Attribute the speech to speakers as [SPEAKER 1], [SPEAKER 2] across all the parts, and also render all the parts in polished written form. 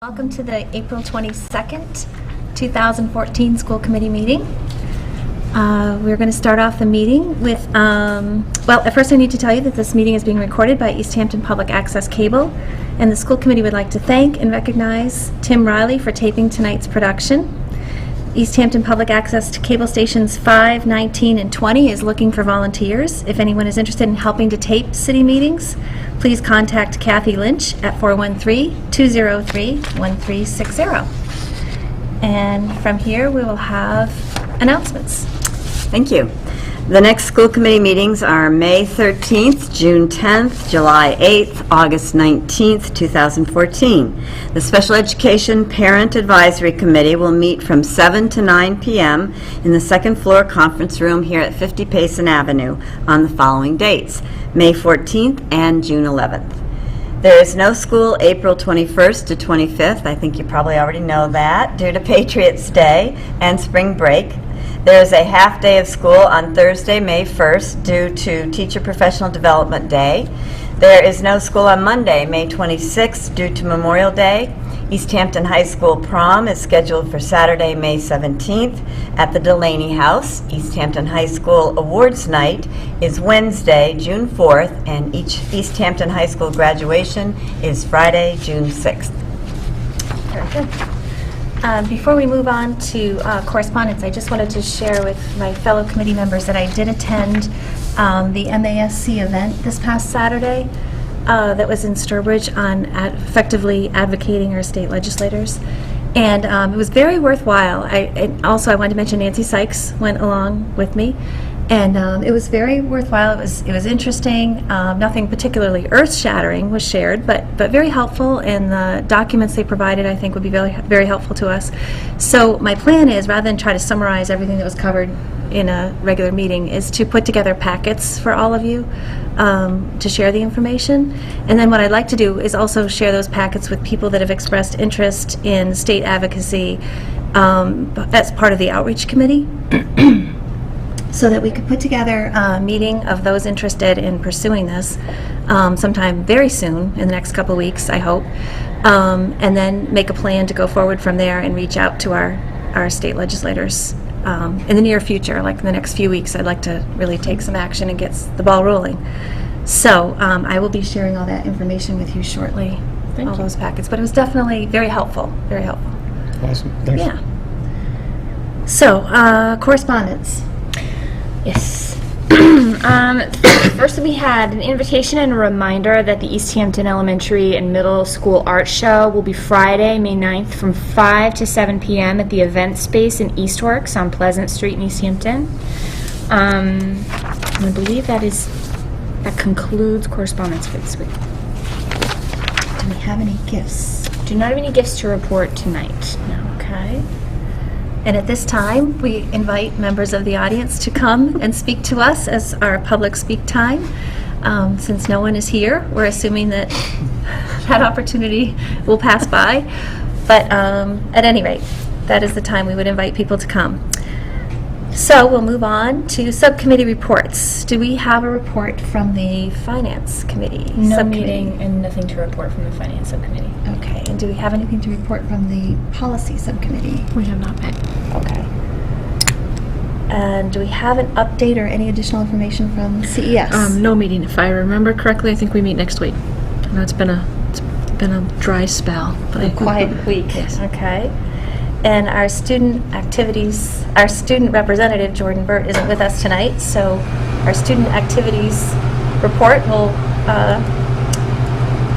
[SPEAKER 1] Welcome to the April 22nd, 2014 school committee meeting. We're going to start off the meeting with, well, at first I need to tell you that this meeting is being recorded by Easthampton Public Access Cable, and the school committee would like to thank and recognize Tim Riley for taping tonight's production. Easthampton Public Access to Cable Stations 5, 19, and 20 is looking for volunteers. If anyone is interested in helping to tape city meetings, please contact Kathy Lynch at 413-203-1360. And from here, we will have announcements.
[SPEAKER 2] Thank you. The next school committee meetings are May 13th, June 10th, July 8th, August 19th, 2014. The Special Education Parent Advisory Committee will meet from 7 to 9 p.m. in the second floor conference room here at 50 Payson Avenue on the following dates, May 14th and June 11th. There is no school April 21st to 25th. I think you probably already know that, due to Patriots' Day and spring break. There is a half day of school on Thursday, May 1st, due to Teacher Professional Development Day. There is no school on Monday, May 26th, due to Memorial Day. Easthampton High School prom is scheduled for Saturday, May 17th at the Delaney House. Easthampton High School Awards Night is Wednesday, June 4th, and each Easthampton High School graduation is Friday, June 6th.
[SPEAKER 1] Very good. Before we move on to correspondence, I just wanted to share with my fellow committee members that I did attend the MASC event this past Saturday that was in Sturbridge on effectively advocating our state legislators. And it was very worthwhile. And also, I wanted to mention Nancy Sykes went along with me. And it was very worthwhile. It was interesting. Nothing particularly earth-shattering was shared, but very helpful. And the documents they provided, I think, would be very, very helpful to us. So my plan is, rather than try to summarize everything that was covered in a regular meeting, is to put together packets for all of you to share the information. And then what I'd like to do is also share those packets with people that have expressed interest in state advocacy as part of the outreach committee. So that we could put together a meeting of those interested in pursuing this sometime very soon, in the next couple of weeks, I hope, and then make a plan to go forward from there and reach out to our state legislators in the near future, like in the next few weeks. I'd like to really take some action and get the ball rolling. So I will be sharing all that information with you shortly, all those packets. But it was definitely very helpful, very helpful.
[SPEAKER 3] Awesome, thanks.
[SPEAKER 1] Yeah. So, correspondence.
[SPEAKER 4] Yes. First, we had an invitation and a reminder that the Easthampton Elementary and Middle School Art Show will be Friday, May 9th from 5 to 7 p.m. at the event space in Eastworks on Pleasant Street in Easthampton. And I believe that concludes correspondence for this week.
[SPEAKER 1] Do we have any gifts?
[SPEAKER 4] Do not have any gifts to report tonight. No.
[SPEAKER 1] Okay. And at this time, we invite members of the audience to come and speak to us as our public speak time. Since no one is here, we're assuming that that opportunity will pass by. But at any rate, that is the time we would invite people to come. So we'll move on to subcommittee reports. Do we have a report from the Finance Committee?
[SPEAKER 4] No meeting and nothing to report from the Finance Subcommittee.
[SPEAKER 1] Okay, and do we have anything to report from the Policy Subcommittee?
[SPEAKER 4] We have not met.
[SPEAKER 1] Okay. And do we have an update or any additional information from CES?
[SPEAKER 5] No meeting. If I remember correctly, I think we meet next week. I know it's been a dry spell, but
[SPEAKER 1] A quiet week.
[SPEAKER 5] Yes.
[SPEAKER 1] Okay. And our student representative, Jordan Burt, isn't with us tonight, so our student activities report will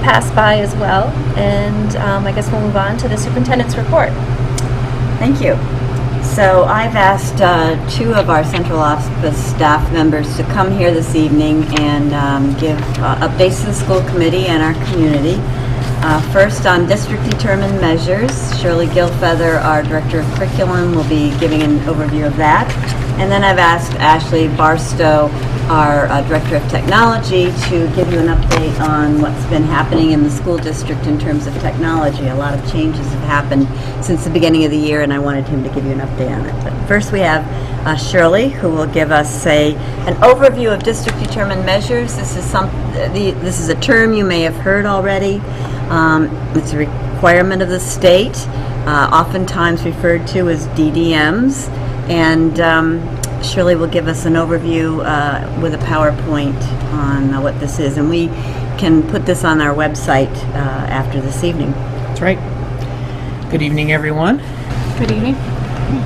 [SPEAKER 1] pass by as well. And I guess we'll move on to the superintendent's report.
[SPEAKER 2] Thank you. So I've asked two of our central office staff members to come here this evening and give updates to the school committee and our community. First, on district-determined measures, Shirley Gilfeather, our Director of Curriculum, will be giving an overview of that. And then I've asked Ashley Barstow, our Director of Technology, to give you an update on what's been happening in the school district in terms of technology. A lot of changes have happened since the beginning of the year, and I wanted him to give you an update on it. But first we have Shirley, who will give us an overview of district-determined measures. This is a term you may have heard already. It's a requirement of the state, oftentimes referred to as DDMs, and Shirley will give us an overview with a PowerPoint on what this is, and we can put this on our website after this evening.
[SPEAKER 3] That's right. Good evening, everyone.
[SPEAKER 5] Good evening.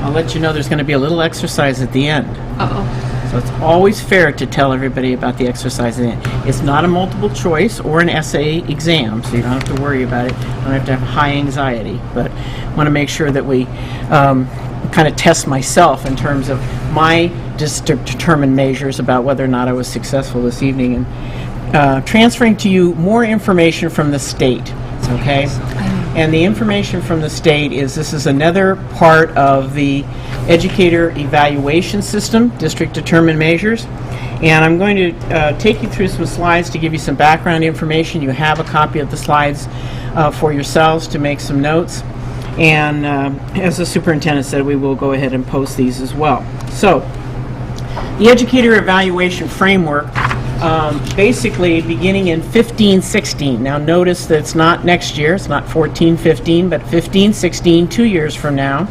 [SPEAKER 3] I'll let you know there's going to be a little exercise at the end.
[SPEAKER 5] Uh-oh.
[SPEAKER 3] So it's always fair to tell everybody about the exercise at the end. It's not a multiple choice or an essay exam, so you don't have to worry about it. You don't have to have high anxiety, but I want to make sure that we kind of test myself in terms of my determined measures about whether or not I was successful this evening, and transferring to you more information from the state, okay? And the information from the state is this is another part of the Educator evaluation system, district determined measures. And I'm going to take you through some slides to give you some background information. You have a copy of the slides for yourselves to make some notes. And as the superintendent said, we will go ahead and post these as well. So, the Educator evaluation framework, basically beginning in 15-16. Now notice that it's not next year, it's not 14-15, but 15-16, 2 years from now.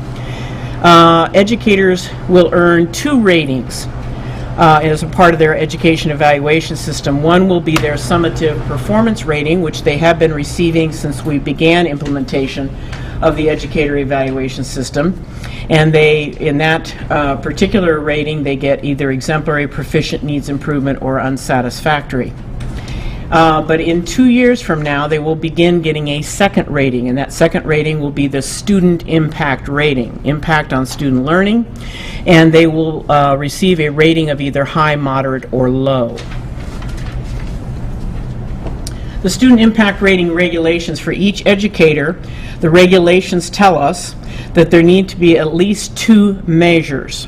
[SPEAKER 3] Educators will earn 2 ratings as a part of their education evaluation system. One will be their summative performance rating, which they have been receiving since we began implementation of the Educator evaluation system. And they, in that particular rating, they get either exemplary, proficient, needs improvement, or unsatisfactory. But in 2 years from now, they will begin getting a second rating, and that second rating will be the student impact rating, impact on student learning, and they will receive a rating of either high, moderate, or low. The student impact rating regulations for each educator, the regulations tell us that there need to be at least 2 measures.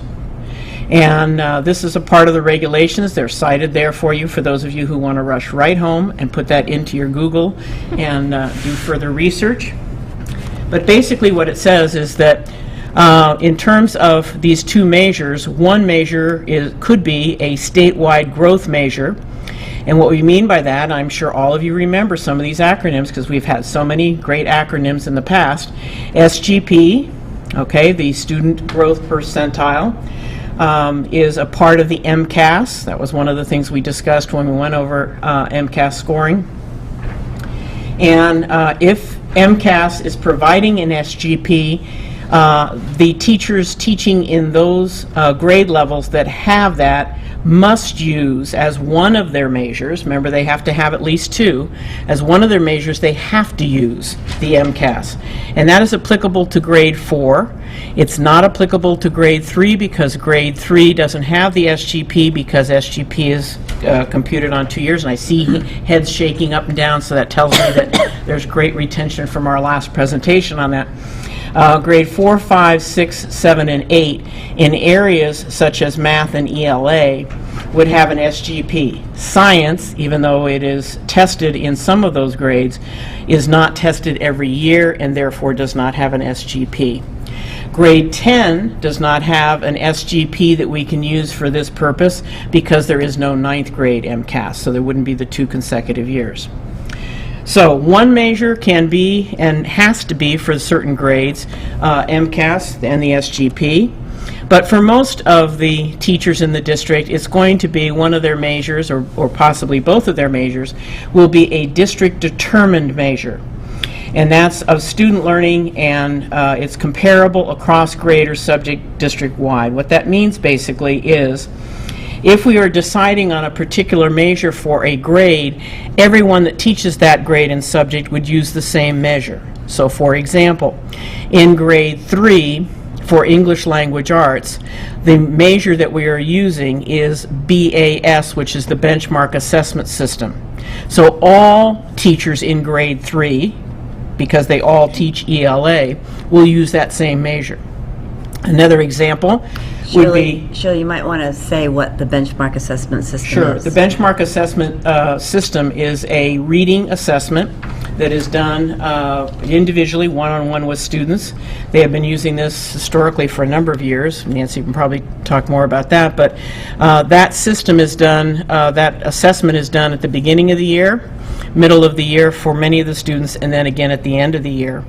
[SPEAKER 3] And this is a part of the regulations. They're cited there for you, for those of you who want to rush right home and put that into your Google and do further research. But basically what it says is that in terms of these 2 measures, one measure could be a statewide growth measure. And what we mean by that, I'm sure all of you remember some of these acronyms because we've had so many great acronyms in the past. SGP, okay, the Student Growth Percentile, is a part of the MCAS. That was one of the things we discussed when we went over MCAS scoring. And if MCAS is providing an SGP, the teachers teaching in those grade levels that have that must use as one of their measures, remember they have to have at least 2, as one of their measures they have to use the MCAS. And that is applicable to grade 4. It's not applicable to grade 3 because grade 3 doesn't have the SGP because SGP is computed on 2 years, and I see heads shaking up and down, so that tells me that there's great retention from our last presentation on that. Grade 4, 5, 6, 7, and 8 in areas such as math and ELA would have an SGP. Science, even though it is tested in some of those grades, is not tested every year and therefore does not have an SGP. Grade 10 does not have an SGP that we can use for this purpose because there is no 9th grade MCAS, so there wouldn't be the 2 consecutive years. So one measure can be and has to be for certain grades, MCAS and the SGP. But for most of the teachers in the district, it's going to be one of their measures, or possibly both of their measures, will be a district determined measure. And that's of student learning, and it's comparable across grade or subject district-wide. What that means basically is if we are deciding on a particular measure for a grade, everyone that teaches that grade and subject would use the same measure. So for example, in grade 3 for English Language Arts, the measure that we are using is BAS, which is the Benchmark Assessment System. So all teachers in grade 3, because they all teach ELA, will use that same measure. Another example would be...
[SPEAKER 2] Shirley, you might want to say what the benchmark assessment system
[SPEAKER 3] Sure.
[SPEAKER 2] is.
[SPEAKER 3] The benchmark assessment system is a reading assessment that is done individually, one-on-one with students. They have been using this historically for a number of years. Nancy can probably talk more about that, but that system is done, that assessment is done at the beginning of the year, middle of the year for many of the students, and then again at the end of the year.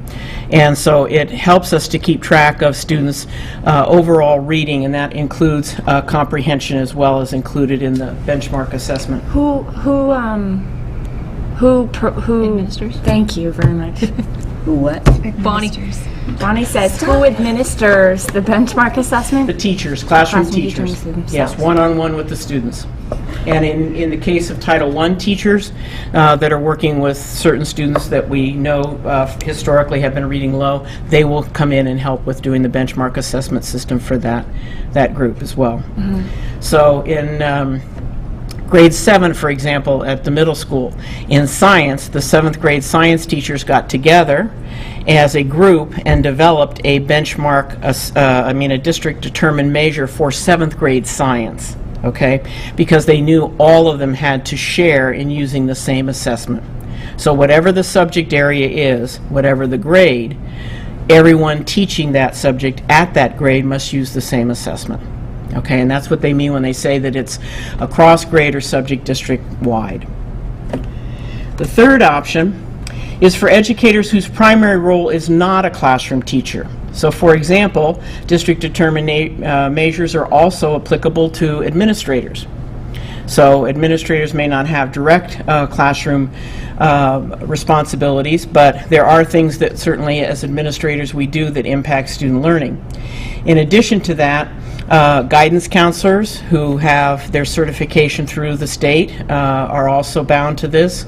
[SPEAKER 3] And so it helps us to keep track of students' overall reading, and that includes comprehension as well as included in the benchmark assessment.
[SPEAKER 4] Who
[SPEAKER 5] Administers?
[SPEAKER 4] Thank you very much.
[SPEAKER 2] Who what?
[SPEAKER 5] Bonnie.
[SPEAKER 4] Bonnie says, who administers the benchmark assessment?
[SPEAKER 3] The teachers, classroom
[SPEAKER 4] Classroom teachers
[SPEAKER 3] teachers.
[SPEAKER 4] themselves.
[SPEAKER 3] Yes, one-on-one with the students. And in the case of Title I teachers that are working with certain students that we know historically have been reading low, they will come in and help with doing the benchmark assessment system for that group as well. So in grade 7, for example, at the middle school, in science, the 7th grade science teachers got together as a group and developed a benchmark, a district determined measure for 7th grade science, okay? Because they knew all of them had to share in using the same assessment. So whatever the subject area is, whatever the grade, everyone teaching that subject at that grade must use the same assessment. Okay, and that's what they mean when they say that it's across grade or subject district wide. The third option is for educators whose primary role is not a classroom teacher. So for example, district determined measures are also applicable to administrators. So administrators may not have direct classroom responsibilities, but there are things that certainly as administrators we do that impact student learning. In addition to that, guidance counselors who have their certification through the state are also bound to this.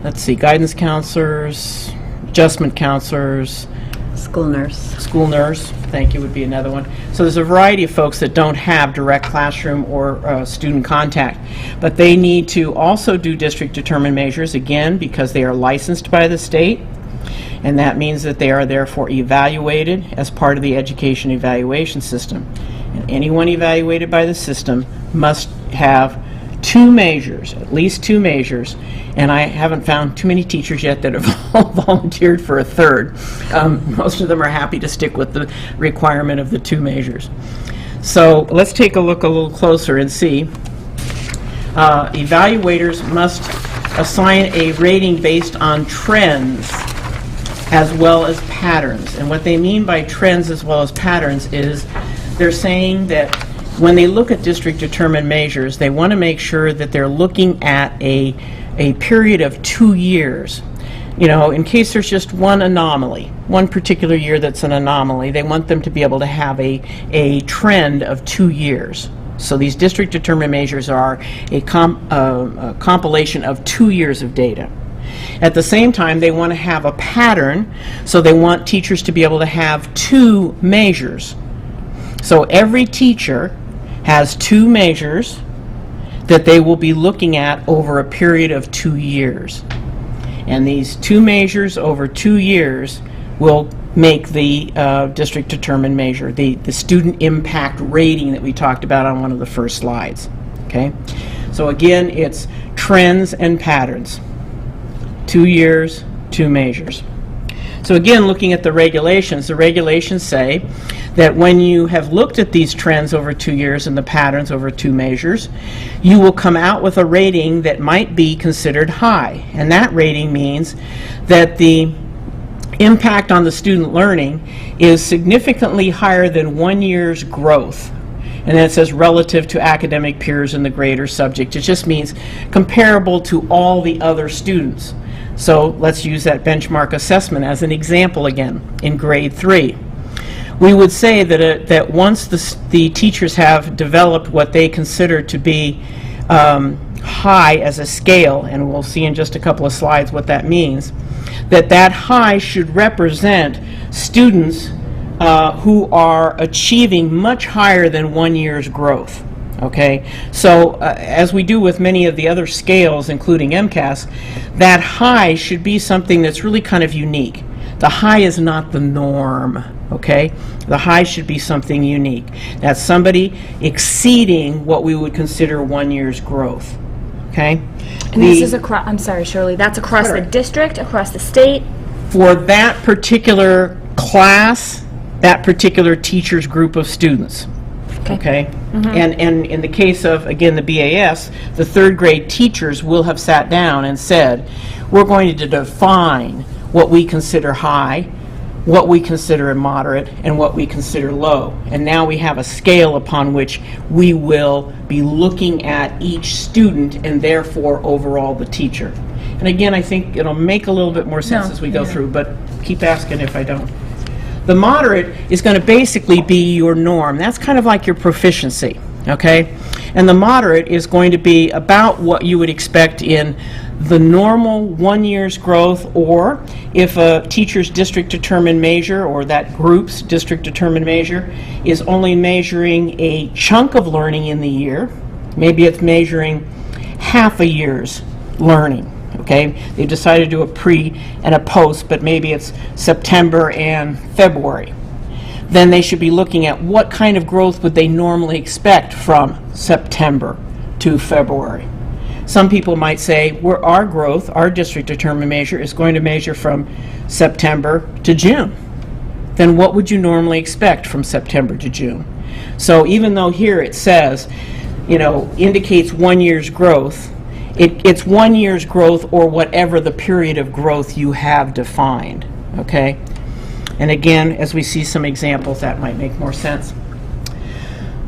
[SPEAKER 3] Let's see, guidance counselors, adjustment counselors,
[SPEAKER 2] School nurse.
[SPEAKER 3] school nurse, thank you, would be another one. So there's a variety of folks that don't have direct classroom or student contact, but they need to also do district determined measures, again, because they are licensed by the state, and that means that they are therefore evaluated as part of the education evaluation system. And anyone evaluated by the system must have 2 measures, at least 2 measures, and I haven't found too many teachers yet that have volunteered for a third. Most of them are happy to stick with the requirement of the 2 measures. So let's take a look a little closer and see. Evaluators must assign a rating based on trends as well as patterns. And what they mean by trends as well as patterns is they're saying that when they look at district determined measures, they want to make sure that they're looking at a period of 2 years. You know, in case there's just one anomaly, one particular year that's an anomaly, they want them to be able to have a trend of 2 years. So these district determined measures are a compilation of 2 years of data. At the same time, they want to have a pattern, so they want teachers to be able to have 2 measures. So every teacher has 2 measures that they will be looking at over a period of 2 years. And these 2 measures over 2 years will make the district determined measure, the student impact rating that we talked about on one of the first slides. Okay? So again, it's trends and patterns. 2 years, 2 measures. So again, looking at the regulations say that when you have looked at these trends over 2 years and the patterns over 2 measures, you will come out with a rating that might be considered high. And that rating means that the impact on the student learning is significantly higher than 1 year's growth. And then it says relative to academic peers in the grade or subject. It just means comparable to all the other students. So let's use that benchmark assessment as an example again in grade 3. We would say that once the teachers have developed what they consider to be high as a scale, and we'll see in just a couple of slides what that means, that high should represent students who are achieving much higher than 1 year's growth. Okay, so as we do with many of the other scales, including MCAS, that high should be something that's really kind of unique. The high is not the norm, okay? The high should be something unique. That's somebody exceeding what we would consider 1 year's growth, okay?
[SPEAKER 4] And this is across, I'm sorry, Shirley, that's across the district, across the state?
[SPEAKER 3] For that particular class, that particular teacher's group of students. Okay? And in the case of, again, the BAS, the third grade teachers will have sat down and said, we're going to define what we consider high, what we consider moderate, and what we consider low. And now we have a scale upon which we will be looking at each student and therefore overall the teacher. And again, I think it'll make a little bit more sense as we go through, but keep asking if I don't. The moderate is going to basically be your norm. That's kind of like your proficiency, okay? And the moderate is going to be about what you would expect in the normal 1 year's growth, or if a teacher's district determined measure or that group's district determined measure is only measuring a chunk of learning in the year, maybe it's measuring half a year's learning. Okay, they've decided to do a pre and a post, but maybe it's September and February. Then they should be looking at what kind of growth would they normally expect from September to February. Some people might say, our growth, our district determined measure, is going to measure from September to June. Then what would you normally expect from September to June? So even though here it says, indicates 1 year's growth, it's 1 year's growth or whatever the period of growth you have defined, okay? And again, as we see some examples, that might make more sense.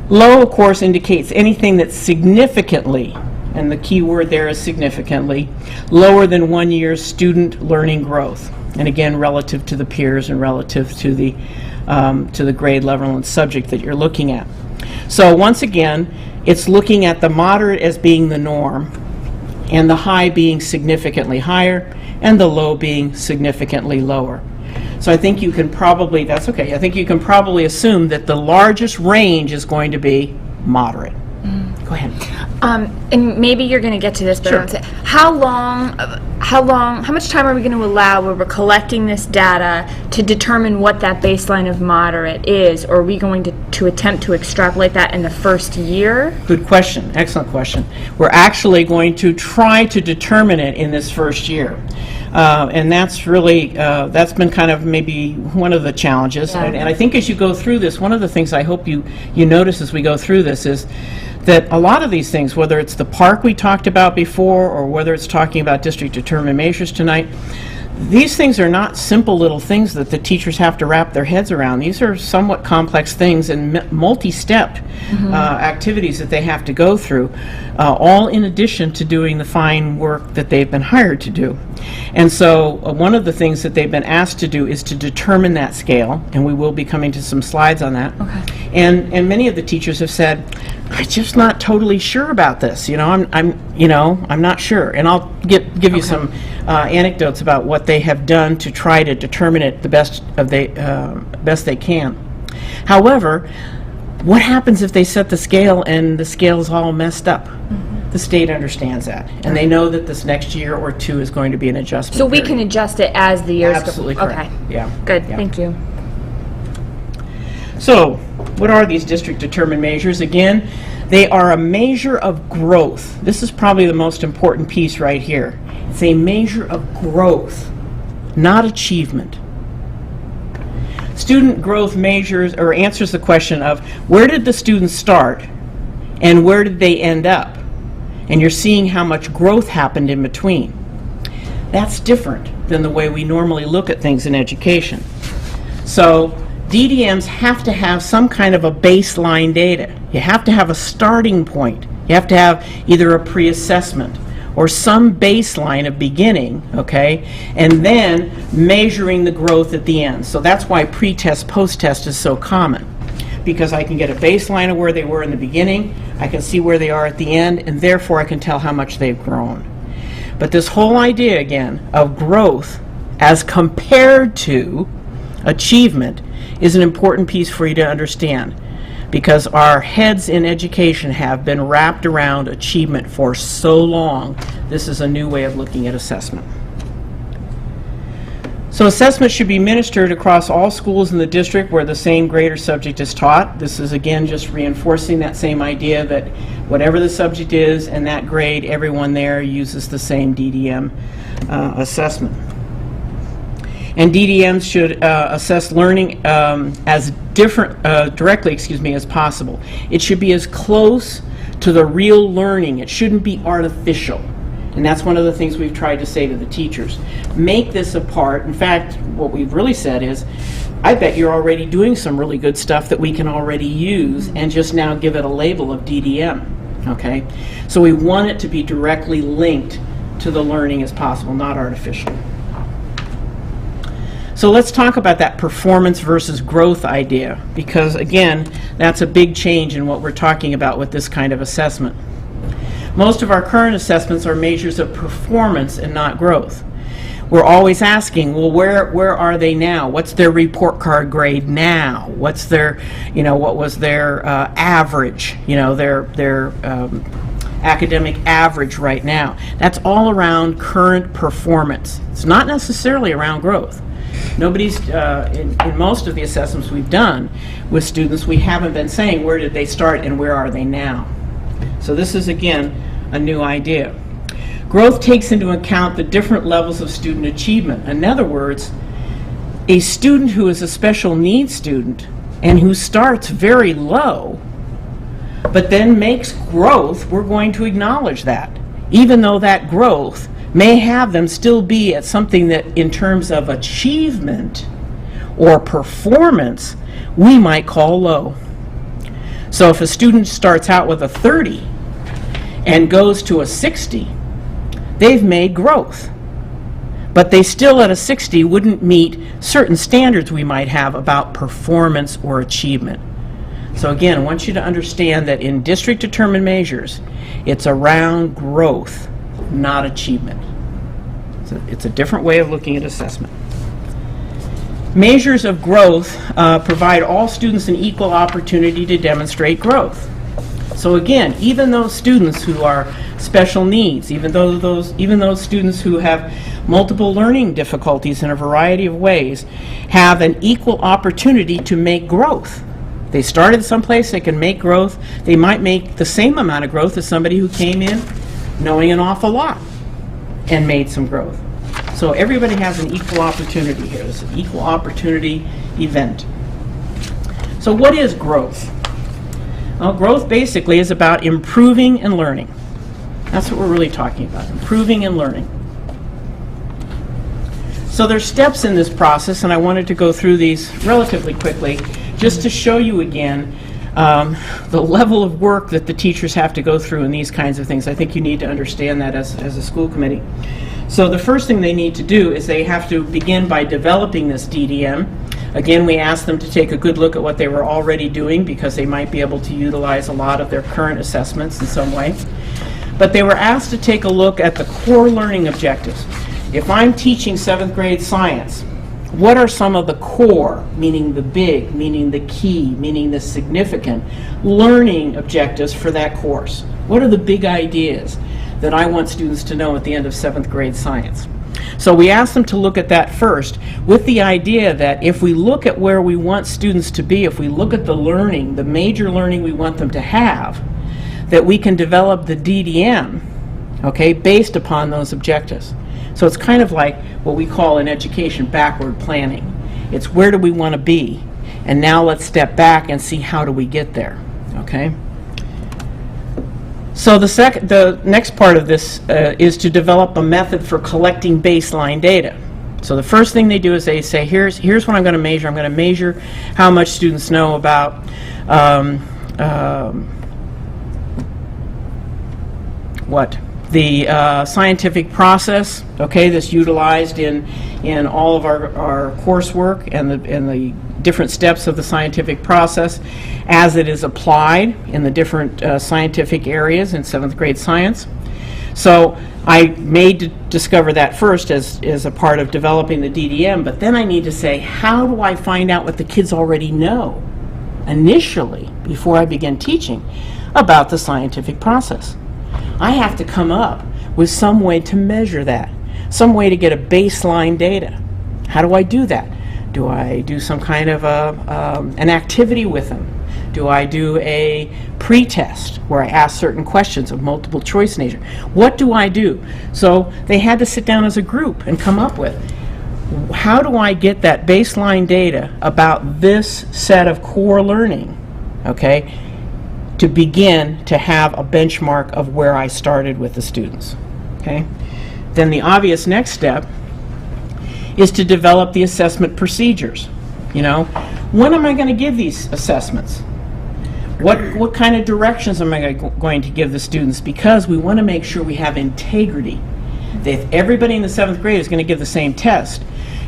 [SPEAKER 3] Low, of course, indicates anything that's significantly, and the key word there is significantly, lower than 1 year's student learning growth. And again, relative to the peers and relative to the grade level and subject that you're looking at. So once again, it's looking at the moderate as being the norm, and the high being significantly higher, and the low being significantly lower. So I think you can probably, that's okay, I think you can probably assume that the largest range is going to be moderate. Go ahead.
[SPEAKER 4] And maybe you're going to get to this, but I want to say, how much time are we going to allow where we're collecting this data to determine what that baseline of moderate is, or are we going to attempt to extrapolate that in the first year?
[SPEAKER 3] Good question, excellent question. We're actually going to try to determine it in this first year. And that's really, that's been kind of maybe one of the challenges.
[SPEAKER 4] Yeah.
[SPEAKER 3] And I think as you go through this, one of the things I hope you notice as we go through this is that a lot of these things, whether it's the park we talked about before or whether it's talking about district determined measures tonight, these things are not simple little things that the teachers have to wrap their heads around. These are somewhat complex things and multi-step activities that they have to go through, all in addition to doing the fine work that they've been hired to do. And so one of the things that they've been asked to do is to determine that scale, and we will be coming to some slides on that.
[SPEAKER 4] Okay.
[SPEAKER 3] And many of the teachers have said, I'm just not totally sure about this. I'm not sure. And I'll give you some anecdotes about what they have done to try to determine it the best they can. However, what happens if they set the scale and the scale is all messed up? The state understands that, and they know that this next year or two is going to be an adjustment.
[SPEAKER 4] So we
[SPEAKER 3] period.
[SPEAKER 4] can adjust it as the years go.
[SPEAKER 3] Absolutely correct.
[SPEAKER 4] Okay.
[SPEAKER 3] Yeah.
[SPEAKER 4] Good.
[SPEAKER 3] Yeah.
[SPEAKER 4] Thank you.
[SPEAKER 3] So, what are these district determined measures? Again, they are a measure of growth. This is probably the most important piece right here. It's a measure of growth, not achievement. Student growth measures or answers the question of where did the students start and where did they end up? And you're seeing how much growth happened in between. That's different than the way we normally look at things in education. So DDMs have to have some kind of a baseline data. You have to have a starting point. You have to have either a pre-assessment or some baseline of beginning, okay, and then measuring the growth at the end. So that's why pre-test, post-test is so common, because I can get a baseline of where they were in the beginning, I can see where they are at the end, and therefore I can tell how much they've grown. But this whole idea, again, of growth as compared to achievement is an important piece for you to understand, because our heads in education have been wrapped around achievement for so long. This is a new way of looking at assessment. So assessment should be administered across all schools in the district where the same grade or subject is taught. This is again just reinforcing that same idea that whatever the subject is and that grade, everyone there uses the same DDM assessment. And DDMs should assess learning as directly, as possible. It should be as close to the real learning. It shouldn't be artificial. And that's one of the things we've tried to say to the teachers. Make this a part. In fact, what we've really said is, I bet you're already doing some really good stuff that we can already use, and just now give it a label of DDM, okay? So we want it to be directly linked to the learning as possible, not artificial. So let's talk about that performance versus growth idea, because again, that's a big change in what we're talking about with this kind of assessment. Most of our current assessments are measures of performance and not growth. We're always asking, well, where are they now? What's their report card grade now? What's their, what was their average, their academic average right now? That's all around current performance. It's not necessarily around growth. Nobody's, in most of the assessments we've done with students, we haven't been saying where did they start and where are they now. So this is, again, a new idea. Growth takes into account the different levels of student achievement. In other words, a student who is a special needs student and who starts very low, but then makes growth, we're going to acknowledge that, even though that growth may have them still be at something that, in terms of achievement or performance, we might call low. So if a student starts out with a 30 and goes to a 60, they've made growth. But they still, at a 60, wouldn't meet certain standards we might have about performance or achievement. So again, I want you to understand that in district-determined measures, it's around growth, not achievement. It's a different way of looking at assessment. Measures of growth provide all students an equal opportunity to demonstrate growth. So again, even those students who are special needs, even those students who have multiple learning difficulties in a variety of ways, have an equal opportunity to make growth. They started someplace, they can make growth. They might make the same amount of growth as somebody who came in knowing an awful lot and made some growth. So everybody has an equal opportunity here. It's an equal opportunity event. So what is growth? Well, growth basically is about improving and learning. That's what we're really talking about, improving and learning. So there's steps in this process, and I wanted to go through these relatively quickly just to show you again the level of work that the teachers have to go through in these kinds of things. I think you need to understand that as a school committee. So the first thing they need to do is they have to begin by developing this DDM. Again, we asked them to take a good look at what they were already doing, because they might be able to utilize a lot of their current assessments in some way. But they were asked to take a look at the core learning objectives. If I'm teaching 7th grade science, what are some of the core, meaning the big, meaning the key, meaning the significant learning objectives for that course? What are the big ideas that I want students to know at the end of 7th grade science? So we asked them to look at that first, with the idea that if we look at where we want students to be, if we look at the learning, the major learning we want them to have, that we can develop the DDM, okay, based upon those objectives. So it's kind of like what we call in education backward planning. It's where do we want to be, and now let's step back and see how do we get there, okay? So the next part of this is to develop a method for collecting baseline data. So the first thing they do is they say, here's what I'm going to measure. I'm going to measure how much students know about the scientific process, okay, that's utilized in all of our coursework and the different steps of the scientific process as it is applied in the different scientific areas in 7th grade science. So I may discover that first as a part of developing the DDM, but then I need to say, how do I find out what the kids already know initially before I begin teaching about the scientific process? I have to come up with some way to measure that, some way to get a baseline data. How do I do that? Do I do some kind of an activity with them? Do I do a pre-test where I ask certain questions of multiple choice nature? What do I do? So they had to sit down as a group and come up with, how do I get that baseline data about this set of core learning, okay, to begin to have a benchmark of where I started with the students, okay? Then the obvious next step is to develop the assessment procedures. You know, when am I going to give these assessments? What kind of directions am I going to give the students? Because we want to make sure we have integrity. If everybody in the 7th grade is going to give the same test,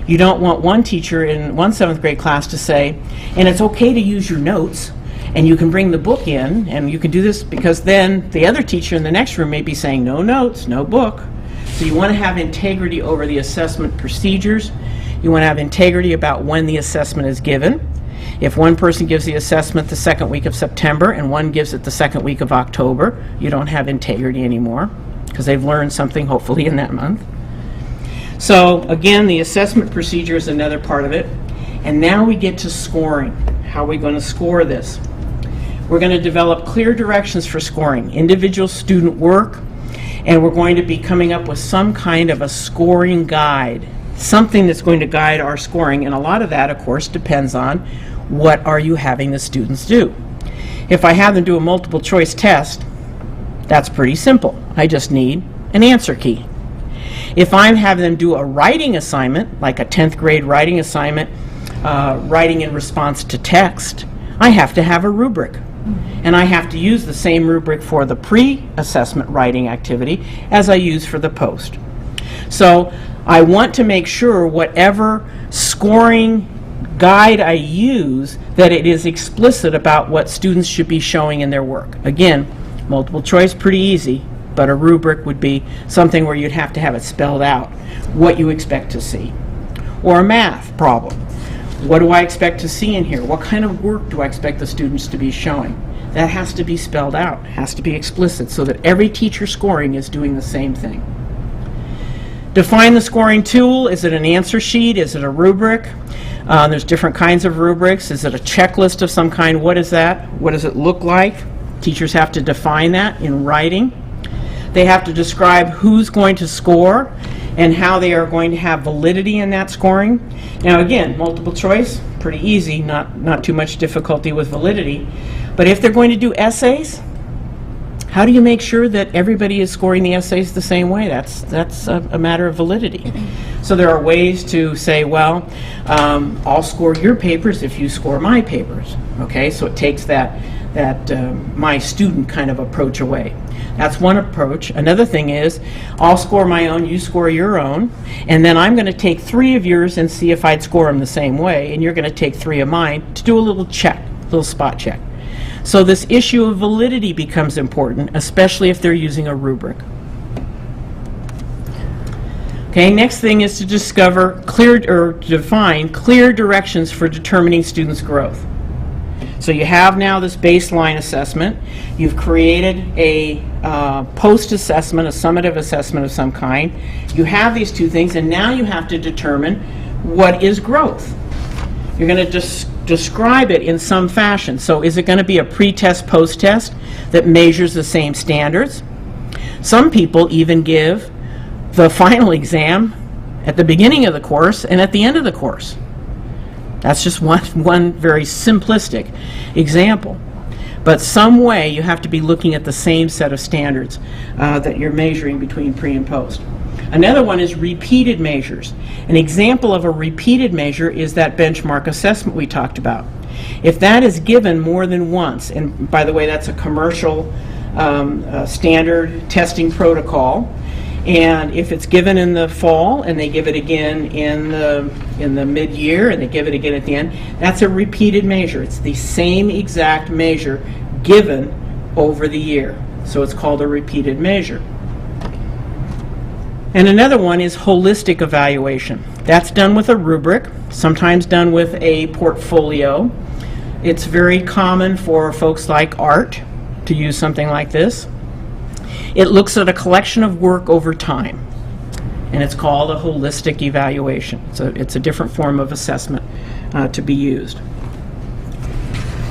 [SPEAKER 3] you don't want one teacher in one 7th grade class to say, and it's okay to use your notes, and you can bring the book in, and you can do this, because then the other teacher in the next room may be saying, no notes, no book. So you want to have integrity over the assessment procedures. You want to have integrity about when the assessment is given. If one person gives the assessment the 2nd week of September and one gives it the 2nd week of October, you don't have integrity anymore, because they've learned something hopefully in that month. So again, the assessment procedure is another part of it. And now we get to scoring. How are we going to score this? We're going to develop clear directions for scoring, individual student work, and we're going to be coming up with some kind of a scoring guide, something that's going to guide our scoring. And a lot of that, of course, depends on what are you having the students do. If I have them do a multiple choice test, that's pretty simple. I just need an answer key. If I'm having them do a writing assignment, like a 10th grade writing assignment, writing in response to text, I have to have a rubric. And I have to use the same rubric for the pre-assessment writing activity as I use for the post. So I want to make sure whatever scoring guide I use, that it is explicit about what students should be showing in their work. Again, multiple choice, pretty easy, but a rubric would be something where you'd have to have it spelled out, what you expect to see. Or a math problem. What do I expect to see in here? What kind of work do I expect the students to be showing? That has to be spelled out, has to be explicit, so that every teacher scoring is doing the same thing. Define the scoring tool. Is it an answer sheet? Is it a rubric? There's different kinds of rubrics. Is it a checklist of some kind? What is that? What does it look like? Teachers have to define that in writing. They have to describe who's going to score and how they are going to have validity in that scoring. Now again, multiple choice, pretty easy, not too much difficulty with validity. But if they're going to do essays, how do you make sure that everybody is scoring the essays the same way? That's a matter of validity. So there are ways to say, well, I'll score your papers if you score my papers. Okay, so it takes that my student kind of approach away. That's one approach. Another thing is, I'll score my own, you score your own, and then I'm going to take 3 of yours and see if I'd score them the same way, and you're going to take 3 of mine to do a little check, a little spot check. So this issue of validity becomes important, especially if they're using a rubric. Okay, next thing is to define clear directions for determining students' growth. So you have now this baseline assessment. You've created a post-assessment, a summative assessment of some kind. You have these two things, and now you have to determine what is growth. You're going to describe it in some fashion. So is it going to be a pre-test, post-test that measures the same standards? Some people even give the final exam at the beginning of the course and at the end of the course. That's just one very simplistic example. But some way you have to be looking at the same set of standards that you're measuring between pre and post. Another one is repeated measures. An example of a repeated measure is that benchmark assessment we talked about. If that is given more than once, and by the way, that's a commercial standard testing protocol, and if it's given in the fall and they give it again in the mid-year and they give it again at the end, that's a repeated measure. It's the same exact measure given over the year. So it's called a repeated measure. And another one is holistic evaluation. That's done with a rubric, sometimes done with a portfolio. It's very common for folks like art to use something like this. It looks at a collection of work over time, and it's called a holistic evaluation. So it's a different form of assessment to be used.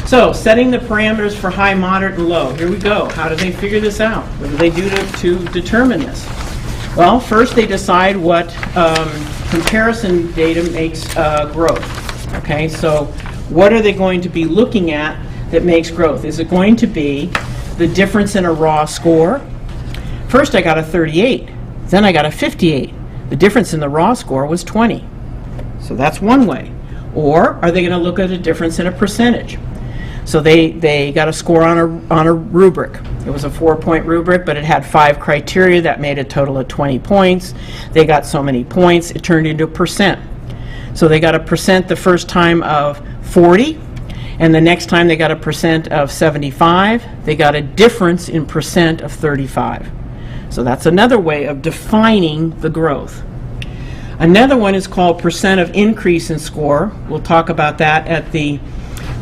[SPEAKER 3] So setting the parameters for high, moderate, and low. Here we go. How do they figure this out? What do they do to determine this? Well, first they decide what comparison data makes growth. Okay, so what are they going to be looking at that makes growth? Is it going to be the difference in a raw score? First I got a 38, then I got a 58. The difference in the raw score was 20. So that's one way. Or are they going to look at a difference in a percentage? So they got a score on a rubric. It was a 4-point rubric, but it had 5 criteria that made a total of 20 points. They got so many points, it turned into a percent. So they got a percent the first time of 40, and the next time they got a percent of 75. They got a difference in percent of 35. So that's another way of defining the growth. Another one is called percent of increase in score. We'll talk about that at the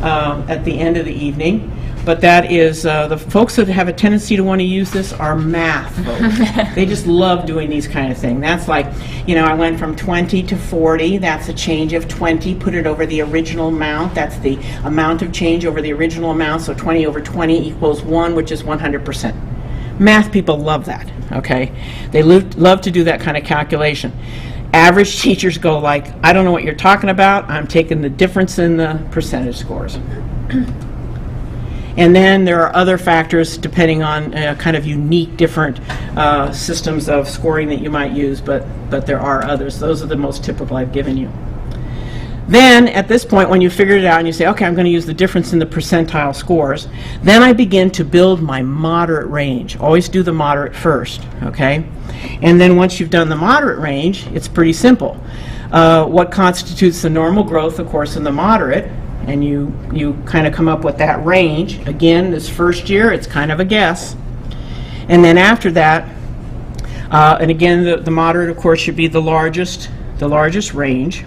[SPEAKER 3] end of the evening. But that is, the folks that have a tendency to want to use this are math folks. They just love doing these kind of things. That's like, you know, I went from 20 to 40. That's a change of 20. Put it over the original amount. That's the amount of change over the original amount. So 20 over 20 equals 1, which is 100%. Math people love that, okay? They love to do that kind of calculation. Average teachers go like, I don't know what you're talking about. I'm taking the difference in the percentage scores. And then there are other factors depending on kind of unique different systems of scoring that you might use, but there are others. Those are the most typical I've given you. Then at this point, when you figured it out and you say, okay, I'm going to use the difference in the percentile scores, then I begin to build my moderate range. Always do the moderate first, okay? And then once you've done the moderate range, it's pretty simple. What constitutes the normal growth, of course, in the moderate, and you kind of come up with that range. Again, this first year, it's kind of a guess. And then after that, and again, the moderate, of course, should be the largest range.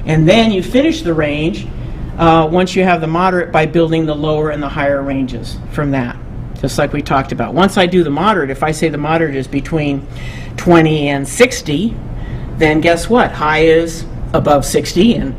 [SPEAKER 3] And then you finish the range once you have the moderate by building the lower and the higher ranges from that, just like we talked about. Once I do the moderate, if I say the moderate is between 20 and 60, then guess what? High is above 60 and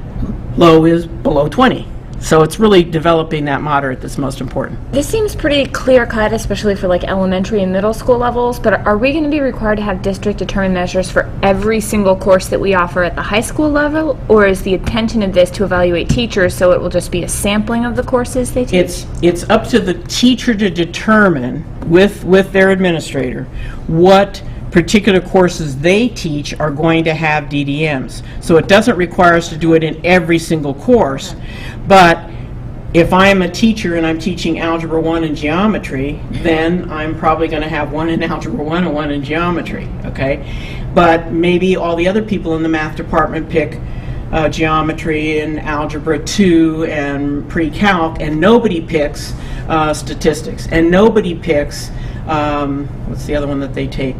[SPEAKER 3] low is below 20. So it's really developing that moderate that's most important.
[SPEAKER 4] This seems pretty clear-cut, especially for like elementary and middle school levels, but are we going to be required to have district-determined measures for every single course that we offer at the high school level, or is the intention of this to evaluate teachers so it will just be a sampling of the courses they teach?
[SPEAKER 3] It's up to the teacher to determine with their administrator what particular courses they teach are going to have DDMs. So it doesn't require us to do it in every single course, but if I'm a teacher and I'm teaching Algebra 1 and Geometry, then I'm probably going to have one in Algebra 1 and one in Geometry, okay? But maybe all the other people in the math department pick Geometry and Algebra 2 and Pre-Calc, and nobody picks Statistics, and nobody picks what's the other one that they take?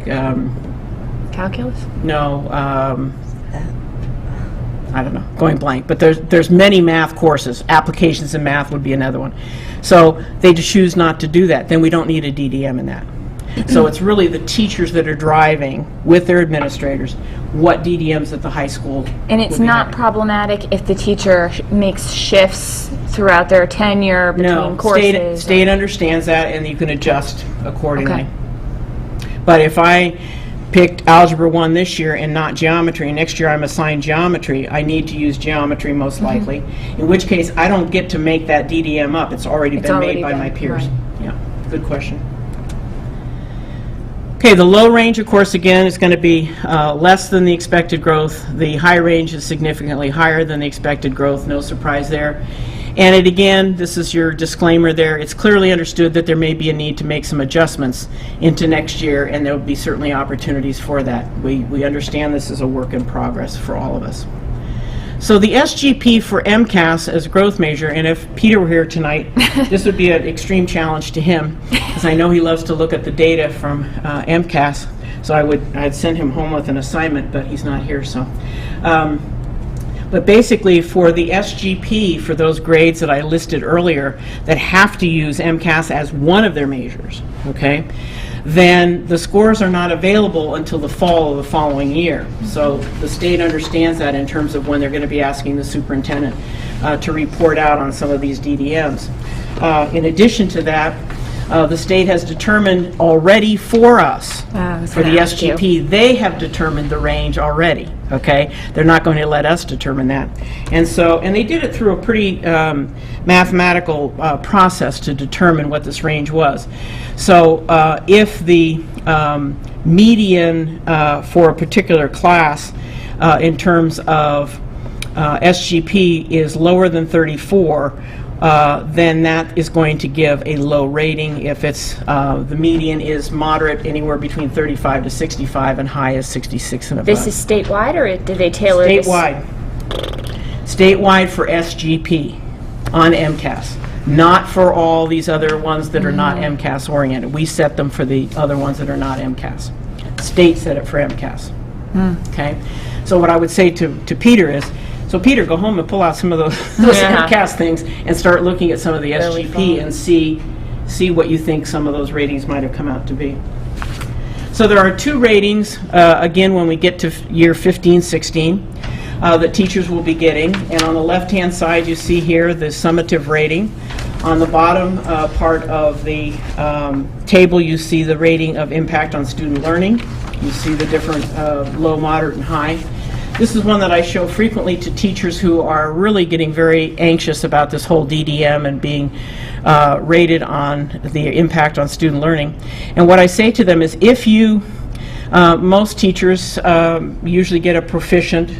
[SPEAKER 4] Calculus?
[SPEAKER 3] No, I don't know, going blank. But there's many math courses. Applications in math would be another one. So they just choose not to do that. Then we don't need a DDM in that. So it's really the teachers that are driving with their administrators what DDMs at the high school.
[SPEAKER 4] And it's not problematic if the teacher makes shifts throughout their tenure between courses?
[SPEAKER 3] State understands that, and you can adjust accordingly.
[SPEAKER 4] Okay.
[SPEAKER 3] But if I picked Algebra 1 this year and not Geometry, and next year I'm assigned Geometry, I need to use Geometry most likely, in which case I don't get to make that DDM up. It's already been made by my peers.
[SPEAKER 4] Right.
[SPEAKER 3] Yeah, good question. Okay, the low range, of course, again, is going to be less than the expected growth. The high range is significantly higher than the expected growth. No surprise there. And it, again, this is your disclaimer there. It's clearly understood that there may be a need to make some adjustments into next year, and there will be certainly opportunities for that. We understand this is a work in progress for all of us. So the SGP for MCAS as a growth measure, and if Peter were here tonight, this would be an extreme challenge to him, because I know he loves to look at the data from MCAS, so I'd send him home with an assignment, but he's not here, so. But basically, for the SGP, for those grades that I listed earlier that have to use MCAS as one of their measures, okay, then the scores are not available until the fall of the following year. So the state understands that in terms of when they're going to be asking the superintendent to report out on some of these DDMs. In addition to that, The state has determined already for us, for the SGP, they have determined the range already, okay? They're not going to let us determine that. And they did it through a pretty mathematical process to determine what this range was. So if the median for a particular class in terms of SGP is lower than 34, then that is going to give a low rating. If it's the median is moderate, anywhere between 35 to 65, and high is 66 and above.
[SPEAKER 4] This is statewide, or did they tailor this?
[SPEAKER 3] Statewide. Statewide for SGP on MCAS. Not for all these other ones that are not MCAS oriented. We set them for the other ones that are not MCAS. State set it for MCAS. Okay? So what I would say to Peter is, so Peter, go home and pull out some of those MCAS things and start looking at some of the SGP and see what you think some of those ratings might have come out to be. So there are 2 ratings, again, when we get to year 15, 16, that teachers will be getting. And on the left-hand side, you see here the summative rating. On the bottom part of the table, you see the rating of impact on student learning. You see the different low, moderate, and high. This is one that I show frequently to teachers who are really getting very anxious about this whole DDM and being rated on the impact on student learning. And what I say to them is, if you, most teachers usually get a proficient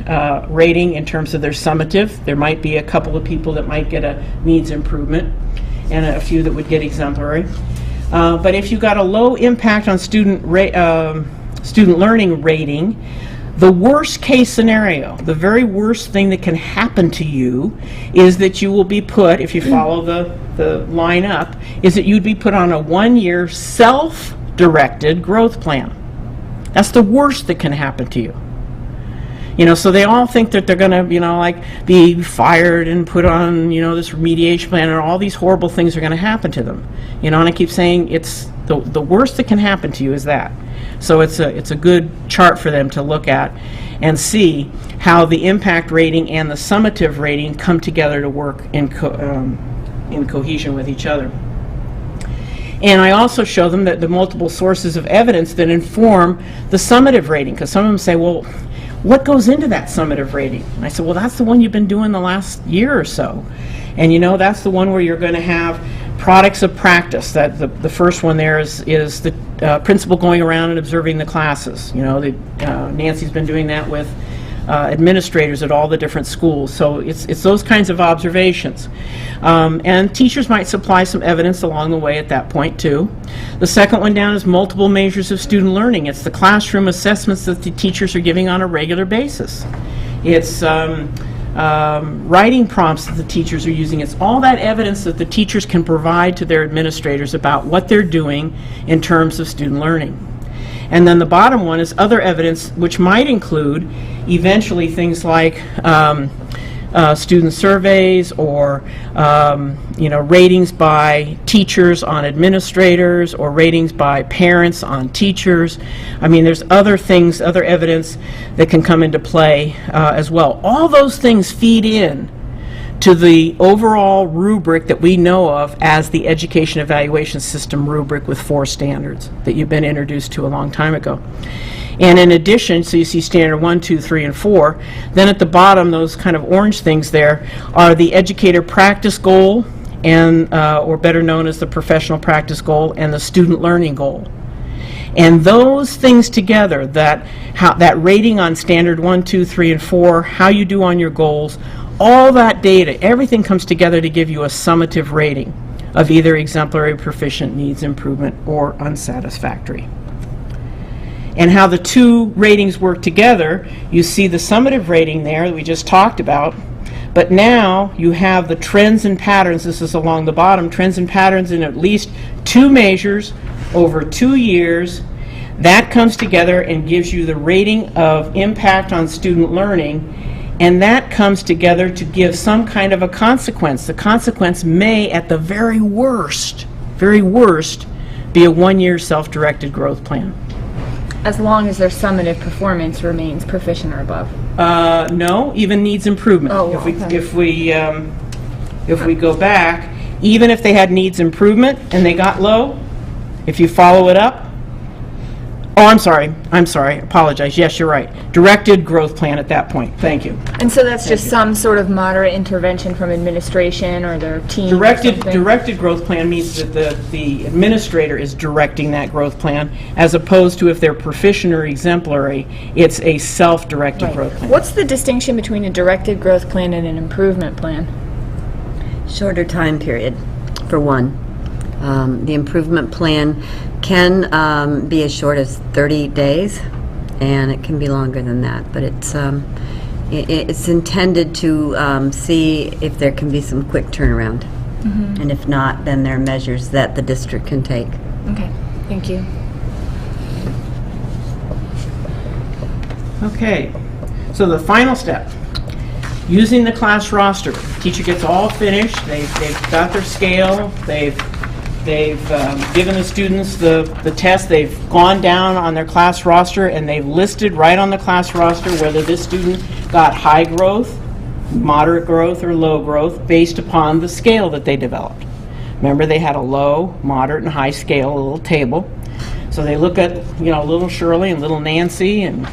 [SPEAKER 3] rating in terms of their summative. There might be a couple of people that might get a needs improvement and a few that would get exemplary. But if you got a low impact on student learning rating, the worst case scenario, the very worst thing that can happen to you is that you will be put, if you follow the line up, is that you'd be put on a 1-year self-directed growth plan. That's the worst that can happen to you. You know, so they all think that they're going to, like be fired and put on, this remediation plan, and all these horrible things are going to happen to them. And I keep saying it's the worst that can happen to you is that. So it's a good chart for them to look at and see how the impact rating and the summative rating come together to work in cohesion with each other. And I also show them that the multiple sources of evidence that inform the summative rating, because some of them say, well, what goes into that summative rating? And I said, well, that's the one you've been doing the last year or so. And that's the one where you're going to have products of practice. That the first one there is the principal going around and observing the classes. Nancy's been doing that with administrators at all the different schools. So it's those kinds of observations. And teachers might supply some evidence along the way at that point too. The second one down is multiple measures of student learning. It's the classroom assessments that the teachers are giving on a regular basis. It's writing prompts that the teachers are using. It's all that evidence that the teachers can provide to their administrators about what they're doing in terms of student learning. And then the bottom one is other evidence, which might include eventually things like student surveys or ratings by teachers on administrators or ratings by parents on teachers. I mean, there's other things, other evidence that can come into play as well. All those things feed in to the overall rubric that we know of as the Education Evaluation System rubric with 4 standards that you've been introduced to a long time ago. And in addition, so you see standard 1, 2, 3, and 4, then at the bottom, those kind of orange things there are the educator practice goal, and or better known as the professional practice goal, and the student learning goal. And those things together, that rating on standard 1, 2, 3, and 4, how you do on your goals, all that data, everything comes together to give you a summative rating of either exemplary, proficient, needs improvement, or unsatisfactory. And how the 2 ratings work together, you see the summative rating there that we just talked about, but now you have the trends and patterns. This is along the bottom, trends and patterns in at least 2 measures over 2 years. That comes together and gives you the rating of impact on student learning, and that comes together to give some kind of a consequence. The consequence may, at the very worst, be a 1-year self-directed growth plan.
[SPEAKER 4] As long as their summative performance remains proficient or above.
[SPEAKER 3] No, even needs improvement.
[SPEAKER 4] Oh,
[SPEAKER 3] if we go back, even if they had needs improvement and they got low, if you follow it up, oh, I'm sorry, apologize, yes, you're right. Directed growth plan at that point, thank you.
[SPEAKER 4] And so that's just some sort of moderate intervention from administration or their team?
[SPEAKER 3] Directed growth plan means that the administrator is directing that growth plan, as opposed to if they're proficient or exemplary, it's a self-directed
[SPEAKER 4] Right.
[SPEAKER 3] growth plan.
[SPEAKER 4] What's the distinction between a directed growth plan and an improvement plan?
[SPEAKER 2] Shorter time period, for one. The improvement plan can be as short as 30 days, and it can be longer than that, but it's intended to see if there can be some quick turnaround. And if not, then there are measures that the district can take.
[SPEAKER 4] Okay, thank you.
[SPEAKER 3] Okay, so the final step, using the class roster. Teacher gets all finished, they've got their scale, they've given the students the test, they've gone down on their class roster, and they've listed right on the class roster whether this student got high growth, moderate growth, or low growth based upon the scale that they developed. Remember, they had a low, moderate, and high scale, a little table. So they look at, little Shirley and little Nancy and,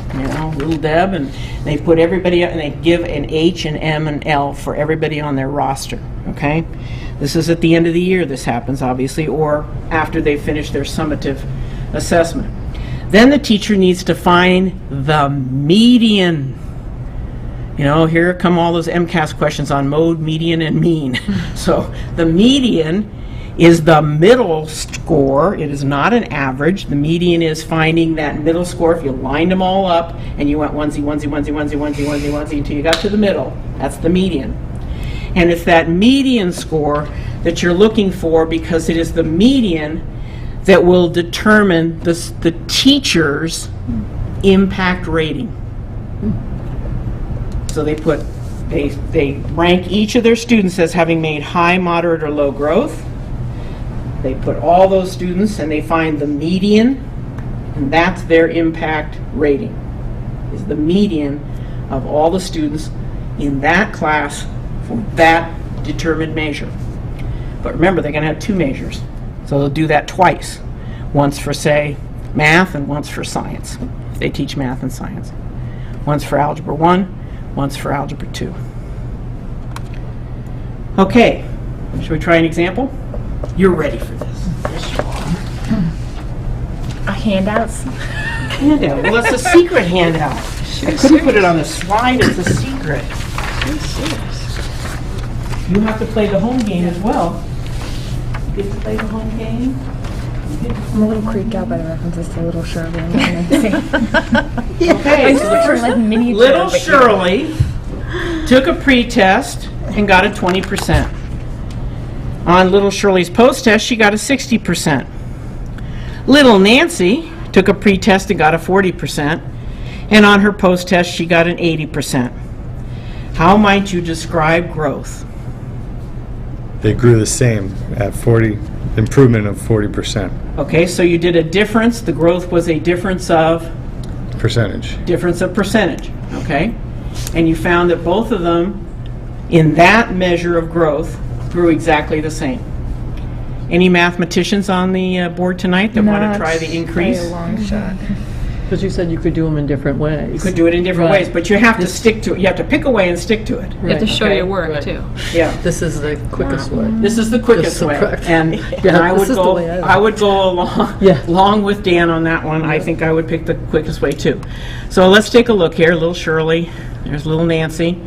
[SPEAKER 3] little Deb, and they put everybody, and they give an H, an M, and L for everybody on their roster, okay? This is at the end of the year this happens, obviously, or after they finish their summative assessment. Then the teacher needs to find the median. Here come all those MCAS questions on mode, median, and mean. So the median is the middle score. It is not an average. The median is finding that middle score. If you lined them all up and you went onesie, onesie, onesie, onesie, onesie, onesie, onesie until you got to the middle, that's the median. And it's that median score that you're looking for, because it is the median that will determine the teacher's impact rating. So they rank each of their students as having made high, moderate, or low growth. They put all those students and they find the median, and that's their impact rating, is the median of all the students in that class for that determined measure. But remember, they're going to have two measures, so they'll do that twice. Once for, say, math, and once for science, if they teach math and science. Once for Algebra 1, once for Algebra 2. Okay, should we try an example? You're ready for this. Yes, you are.
[SPEAKER 4] Handouts?
[SPEAKER 3] Handout. Well, it's a secret handout. I couldn't put it on the slide. It's a secret. You have to play the home game as well. You get to play the home game.
[SPEAKER 4] I'm a little creeped out by the references to Little Shirley.
[SPEAKER 3] Okay, so
[SPEAKER 4] like miniature.
[SPEAKER 3] Little Shirley took a pre-test and got a 20%. On Little Shirley's post-test, she got a 60%. Little Nancy took a pre-test and got a 40%. And on her post-test, she got an 80%. How might you describe growth?
[SPEAKER 6] They grew the same at 40, improvement of 40%.
[SPEAKER 3] Okay, so you did a difference. The growth was a difference of?
[SPEAKER 6] Percentage.
[SPEAKER 3] Difference of percentage, okay? And you found that both of them, in that measure of growth, grew exactly the same. Any mathematicians on the board tonight that want to try the increase?
[SPEAKER 4] A long shot.
[SPEAKER 7] Because you said you could do them in different ways.
[SPEAKER 3] You could do it in different ways, but you have to stick to it. You have to pick a way and stick to it.
[SPEAKER 5] You have to show
[SPEAKER 3] Okay.
[SPEAKER 5] your work,
[SPEAKER 7] Right.
[SPEAKER 5] too.
[SPEAKER 3] Yeah.
[SPEAKER 7] This is the quickest way.
[SPEAKER 3] This is the quickest
[SPEAKER 7] the
[SPEAKER 3] way,
[SPEAKER 7] correct-
[SPEAKER 3] and
[SPEAKER 7] Yeah,
[SPEAKER 3] I
[SPEAKER 7] this
[SPEAKER 3] would
[SPEAKER 7] is the
[SPEAKER 3] go.
[SPEAKER 7] way
[SPEAKER 3] I would go along,
[SPEAKER 7] Yeah.
[SPEAKER 3] along with Dan on that one. I think I would pick the quickest way too. So let's take a look here. Little Shirley, there's little Nancy,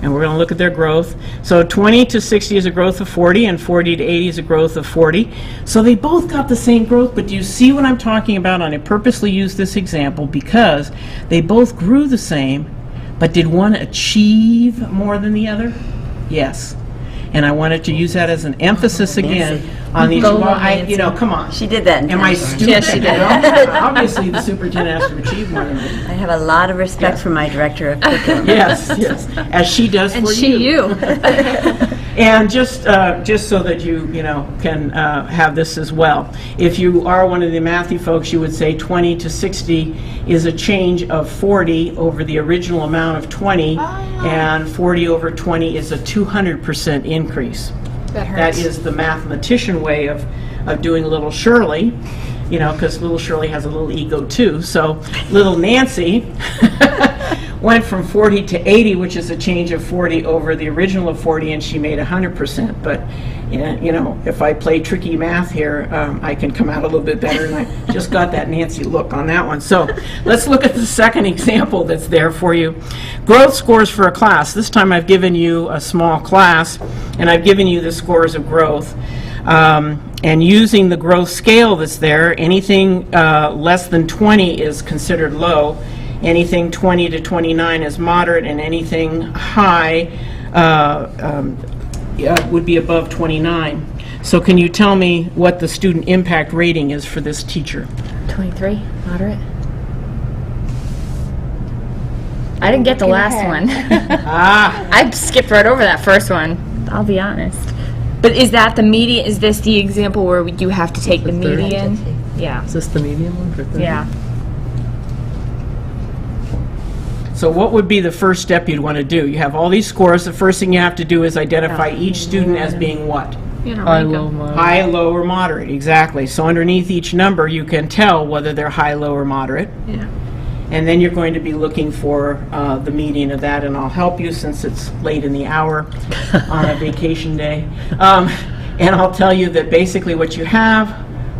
[SPEAKER 3] and we're going to look at their growth. So 20 to 60 is a growth of 40, and 40 to 80 is a growth of 40. So they both got the same growth, but do you see what I'm talking about? And I purposely used this example because they both grew the same, but did one achieve more than the other? Yes. And I wanted to use that as an emphasis again on these.
[SPEAKER 5] Go
[SPEAKER 3] Well,
[SPEAKER 5] Nancy.
[SPEAKER 3] come on.
[SPEAKER 2] She did that in
[SPEAKER 3] Am I
[SPEAKER 2] time.
[SPEAKER 3] stupid?
[SPEAKER 5] Yes, she did.
[SPEAKER 3] Obviously, the superintendent has to achieve more than me.
[SPEAKER 2] I have a lot of respect for my director of curriculum.
[SPEAKER 3] Yes, yes, as she does for
[SPEAKER 5] And
[SPEAKER 3] you.
[SPEAKER 5] you.
[SPEAKER 3] And just so that you can have this as well. If you are one of the mathy folks, you would say 20 to 60 is a change of 40 over the original amount of 20, and 40 over 20 is a 200% increase. That is the mathematician way of doing little Shirley, you know, because little Shirley has a little ego too. So little Nancy went from 40 to 80, which is a change of 40 over the original of 40, and she made 100%. But, you know, if I play tricky math here, I can come out a little bit better, and I just got that Nancy look on that one. So let's look at the second example that's there for you. Growth scores for a class. This time I've given you a small class, and I've given you the scores of growth. And using the growth scale that's there, anything less than 20 is considered low. Anything 20 to 29 is moderate, and anything high would be above 29. So can you tell me what the student impact rating is for this teacher?
[SPEAKER 4] 23, moderate. I didn't get the last one. I skipped right over that first one, I'll be honest. But is that the median, is this the example where you have to take the
[SPEAKER 7] The third?
[SPEAKER 4] median? Yeah.
[SPEAKER 7] Is this the median one for 30?
[SPEAKER 4] Yeah.
[SPEAKER 3] So what would be the first step you'd want to do? You have all these scores. The first thing you have to do is identify each student as being what?
[SPEAKER 5] You know,
[SPEAKER 7] High,
[SPEAKER 5] rank 'em.
[SPEAKER 7] low, moderate.
[SPEAKER 3] High, low, or moderate, exactly. So underneath each number, you can tell whether they're high, low, or moderate.
[SPEAKER 5] Yeah.
[SPEAKER 3] And then you're going to be looking for the median of that, and I'll help you since it's late in the hour on a vacation day. And I'll tell you that basically what you have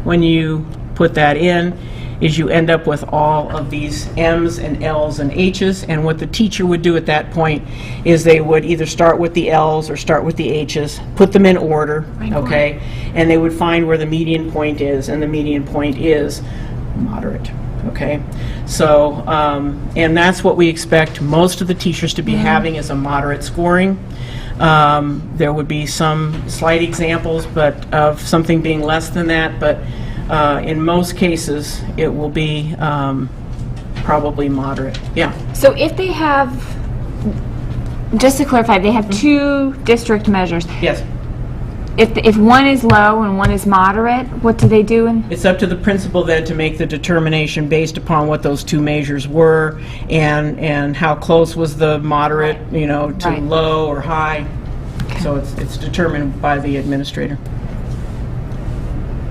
[SPEAKER 3] when you put that in is you end up with all of these M's and L's and H's, and what the teacher would do at that point is they would either start with the L's or start with the H's, put them in order, okay, and they would find where the median point is, and the median point is moderate. Okay, so, and that's what we expect most of the teachers to be having is a moderate scoring. There would be some slight examples but of something being less than that, but in most cases it will be probably moderate. Yeah.
[SPEAKER 4] So if they have, just to clarify, they have two district measures.
[SPEAKER 3] Yes.
[SPEAKER 4] If one is low and one is moderate, what do they do?
[SPEAKER 3] It's up to the principal then to make the determination based upon what those two measures were and how close was the moderate, you know, to
[SPEAKER 4] Right.
[SPEAKER 3] low or high. So it's determined by the administrator.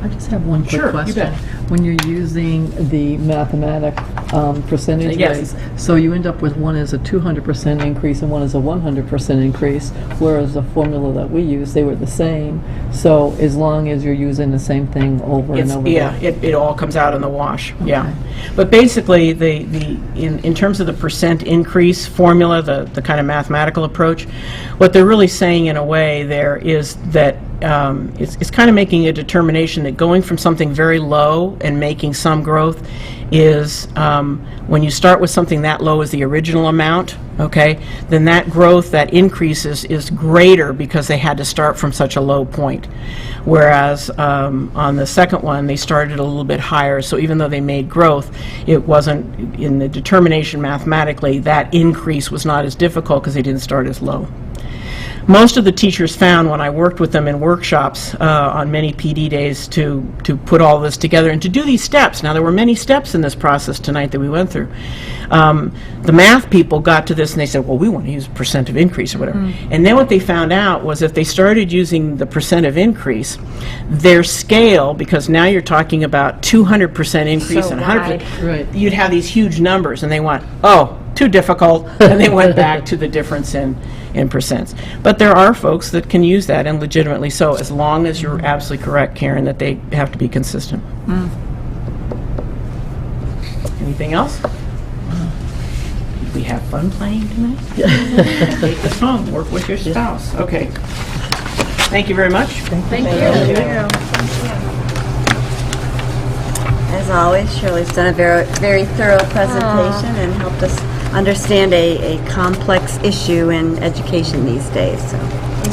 [SPEAKER 7] I just have one quick
[SPEAKER 3] Sure, you
[SPEAKER 7] question.
[SPEAKER 3] bet.
[SPEAKER 7] When you're using the mathematic percentage
[SPEAKER 3] Yes.
[SPEAKER 7] rates, so you end up with one is a 200% increase and one is a 100% increase, whereas the formula that we use, they were the same. So as long as you're using the same thing over and over
[SPEAKER 3] Yeah,
[SPEAKER 7] again.
[SPEAKER 3] it all comes out in the wash, yeah. But basically, in terms of the percent increase formula, the kind of mathematical approach, what they're really saying in a way there is that it's kind of making a determination that going from something very low and making some growth is when you start with something that low as the original amount, okay, then that growth, that increase is greater because they had to start from such a low point. Whereas on the second one, they started a little bit higher, so even though they made growth, it wasn't, in the determination mathematically, that increase was not as difficult because they didn't start as low. Most of the teachers found when I worked with them in workshops on many PD days to put all this together and to do these steps. Now, there were many steps in this process tonight that we went through. The math people got to this and they said, well, we want to use percent of increase or whatever. And then what they found out was if they started using the percent of increase, their scale, because now you're talking about 200% increase
[SPEAKER 4] So
[SPEAKER 3] and 100%,
[SPEAKER 7] Right.
[SPEAKER 3] you'd have these huge numbers and they went, oh, too difficult, and they went back to the difference in percents. But there are folks that can use that, and legitimately so, as long as you're absolutely correct, Karen, that they have to be consistent. Anything else? Did we have fun playing tonight? Take this home, work with your spouse. Okay. Thank you very much.
[SPEAKER 4] Thank you.
[SPEAKER 2] As always, Shirley's done a very thorough presentation and helped us understand a complex issue in education these days, so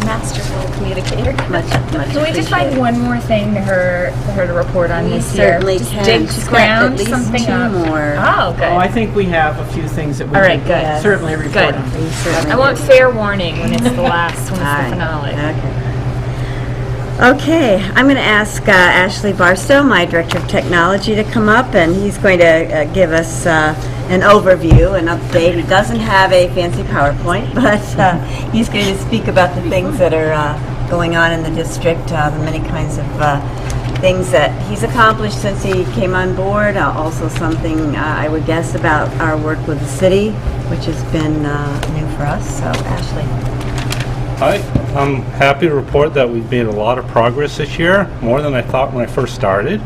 [SPEAKER 1] Masterful communicator.
[SPEAKER 2] much
[SPEAKER 4] Can we just find one more thing for her to report on
[SPEAKER 2] We
[SPEAKER 4] this year?
[SPEAKER 2] certainly
[SPEAKER 4] Just
[SPEAKER 2] can.
[SPEAKER 4] dig,
[SPEAKER 2] She's got
[SPEAKER 4] scrounge
[SPEAKER 2] at least
[SPEAKER 4] something
[SPEAKER 2] two
[SPEAKER 4] up.
[SPEAKER 2] more.
[SPEAKER 4] Oh, good.
[SPEAKER 3] Oh, I think we have a few things that we
[SPEAKER 4] All right,
[SPEAKER 3] can
[SPEAKER 4] good.
[SPEAKER 3] certainly report
[SPEAKER 4] Good.
[SPEAKER 3] on.
[SPEAKER 2] We certainly
[SPEAKER 4] I want
[SPEAKER 2] do.
[SPEAKER 4] fair warning when it's the last, when it's
[SPEAKER 2] All
[SPEAKER 4] the
[SPEAKER 2] right.
[SPEAKER 4] finale.
[SPEAKER 2] Okay, I'm going to ask Ashley Barstow, my Director of Technology, to come up, and he's going to give us an overview, an update. He doesn't have a fancy PowerPoint, but he's going to speak about the things that are going on in the district, the many kinds of things that he's accomplished since he came on board. Also something I would guess about our work with the city, which has been new for us. So, Ashley.
[SPEAKER 8] I'm happy to report that we've made a lot of progress this year, more than I thought when I first started,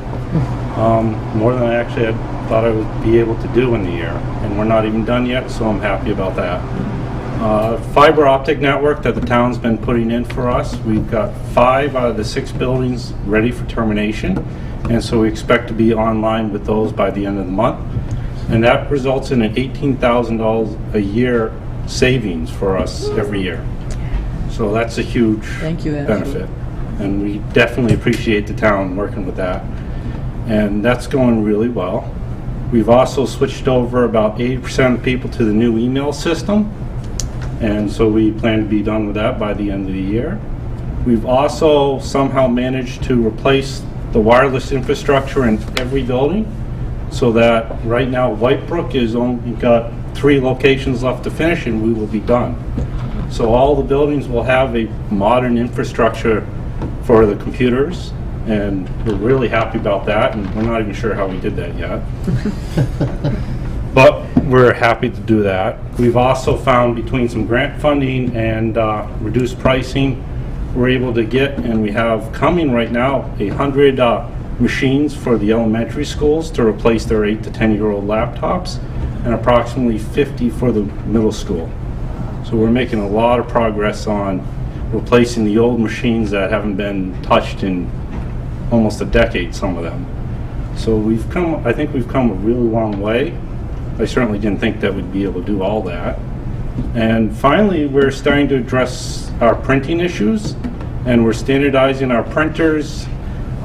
[SPEAKER 8] more than I actually had thought I would be able to do in the year. And we're not even done yet, so I'm happy about that. Fiber optic network that the town's been putting in for us, we've got 5 out of the 6 buildings ready for termination, and so we expect to be online with those by the end of the month. And that results in an $18,000 a year savings for us every year. So that's a huge
[SPEAKER 7] Thank you, Ashley.
[SPEAKER 8] benefit, and we definitely appreciate the town working with that. And that's going really well. We've also switched over about 80% of people to the new email system, and so we plan to be done with that by the end of the year. We've also somehow managed to replace the wireless infrastructure in every building, so that right now Whitebrook is only got 3 locations left to finish, and we will be done. So all the buildings will have a modern infrastructure for the computers, and we're really happy about that, and we're not even sure how we did that yet. But we're happy to do that. We've also found between some grant funding and reduced pricing, we're able to get, and we have coming right now, 100 machines for the elementary schools to replace their 8 to 10-year-old laptops, and approximately 50 for the middle school. So we're making a lot of progress on replacing the old machines that haven't been touched in almost a decade, some of them. So I think we've come a really long way. I certainly didn't think that we'd be able to do all that. And finally, we're starting to address our printing issues, and we're standardizing our printers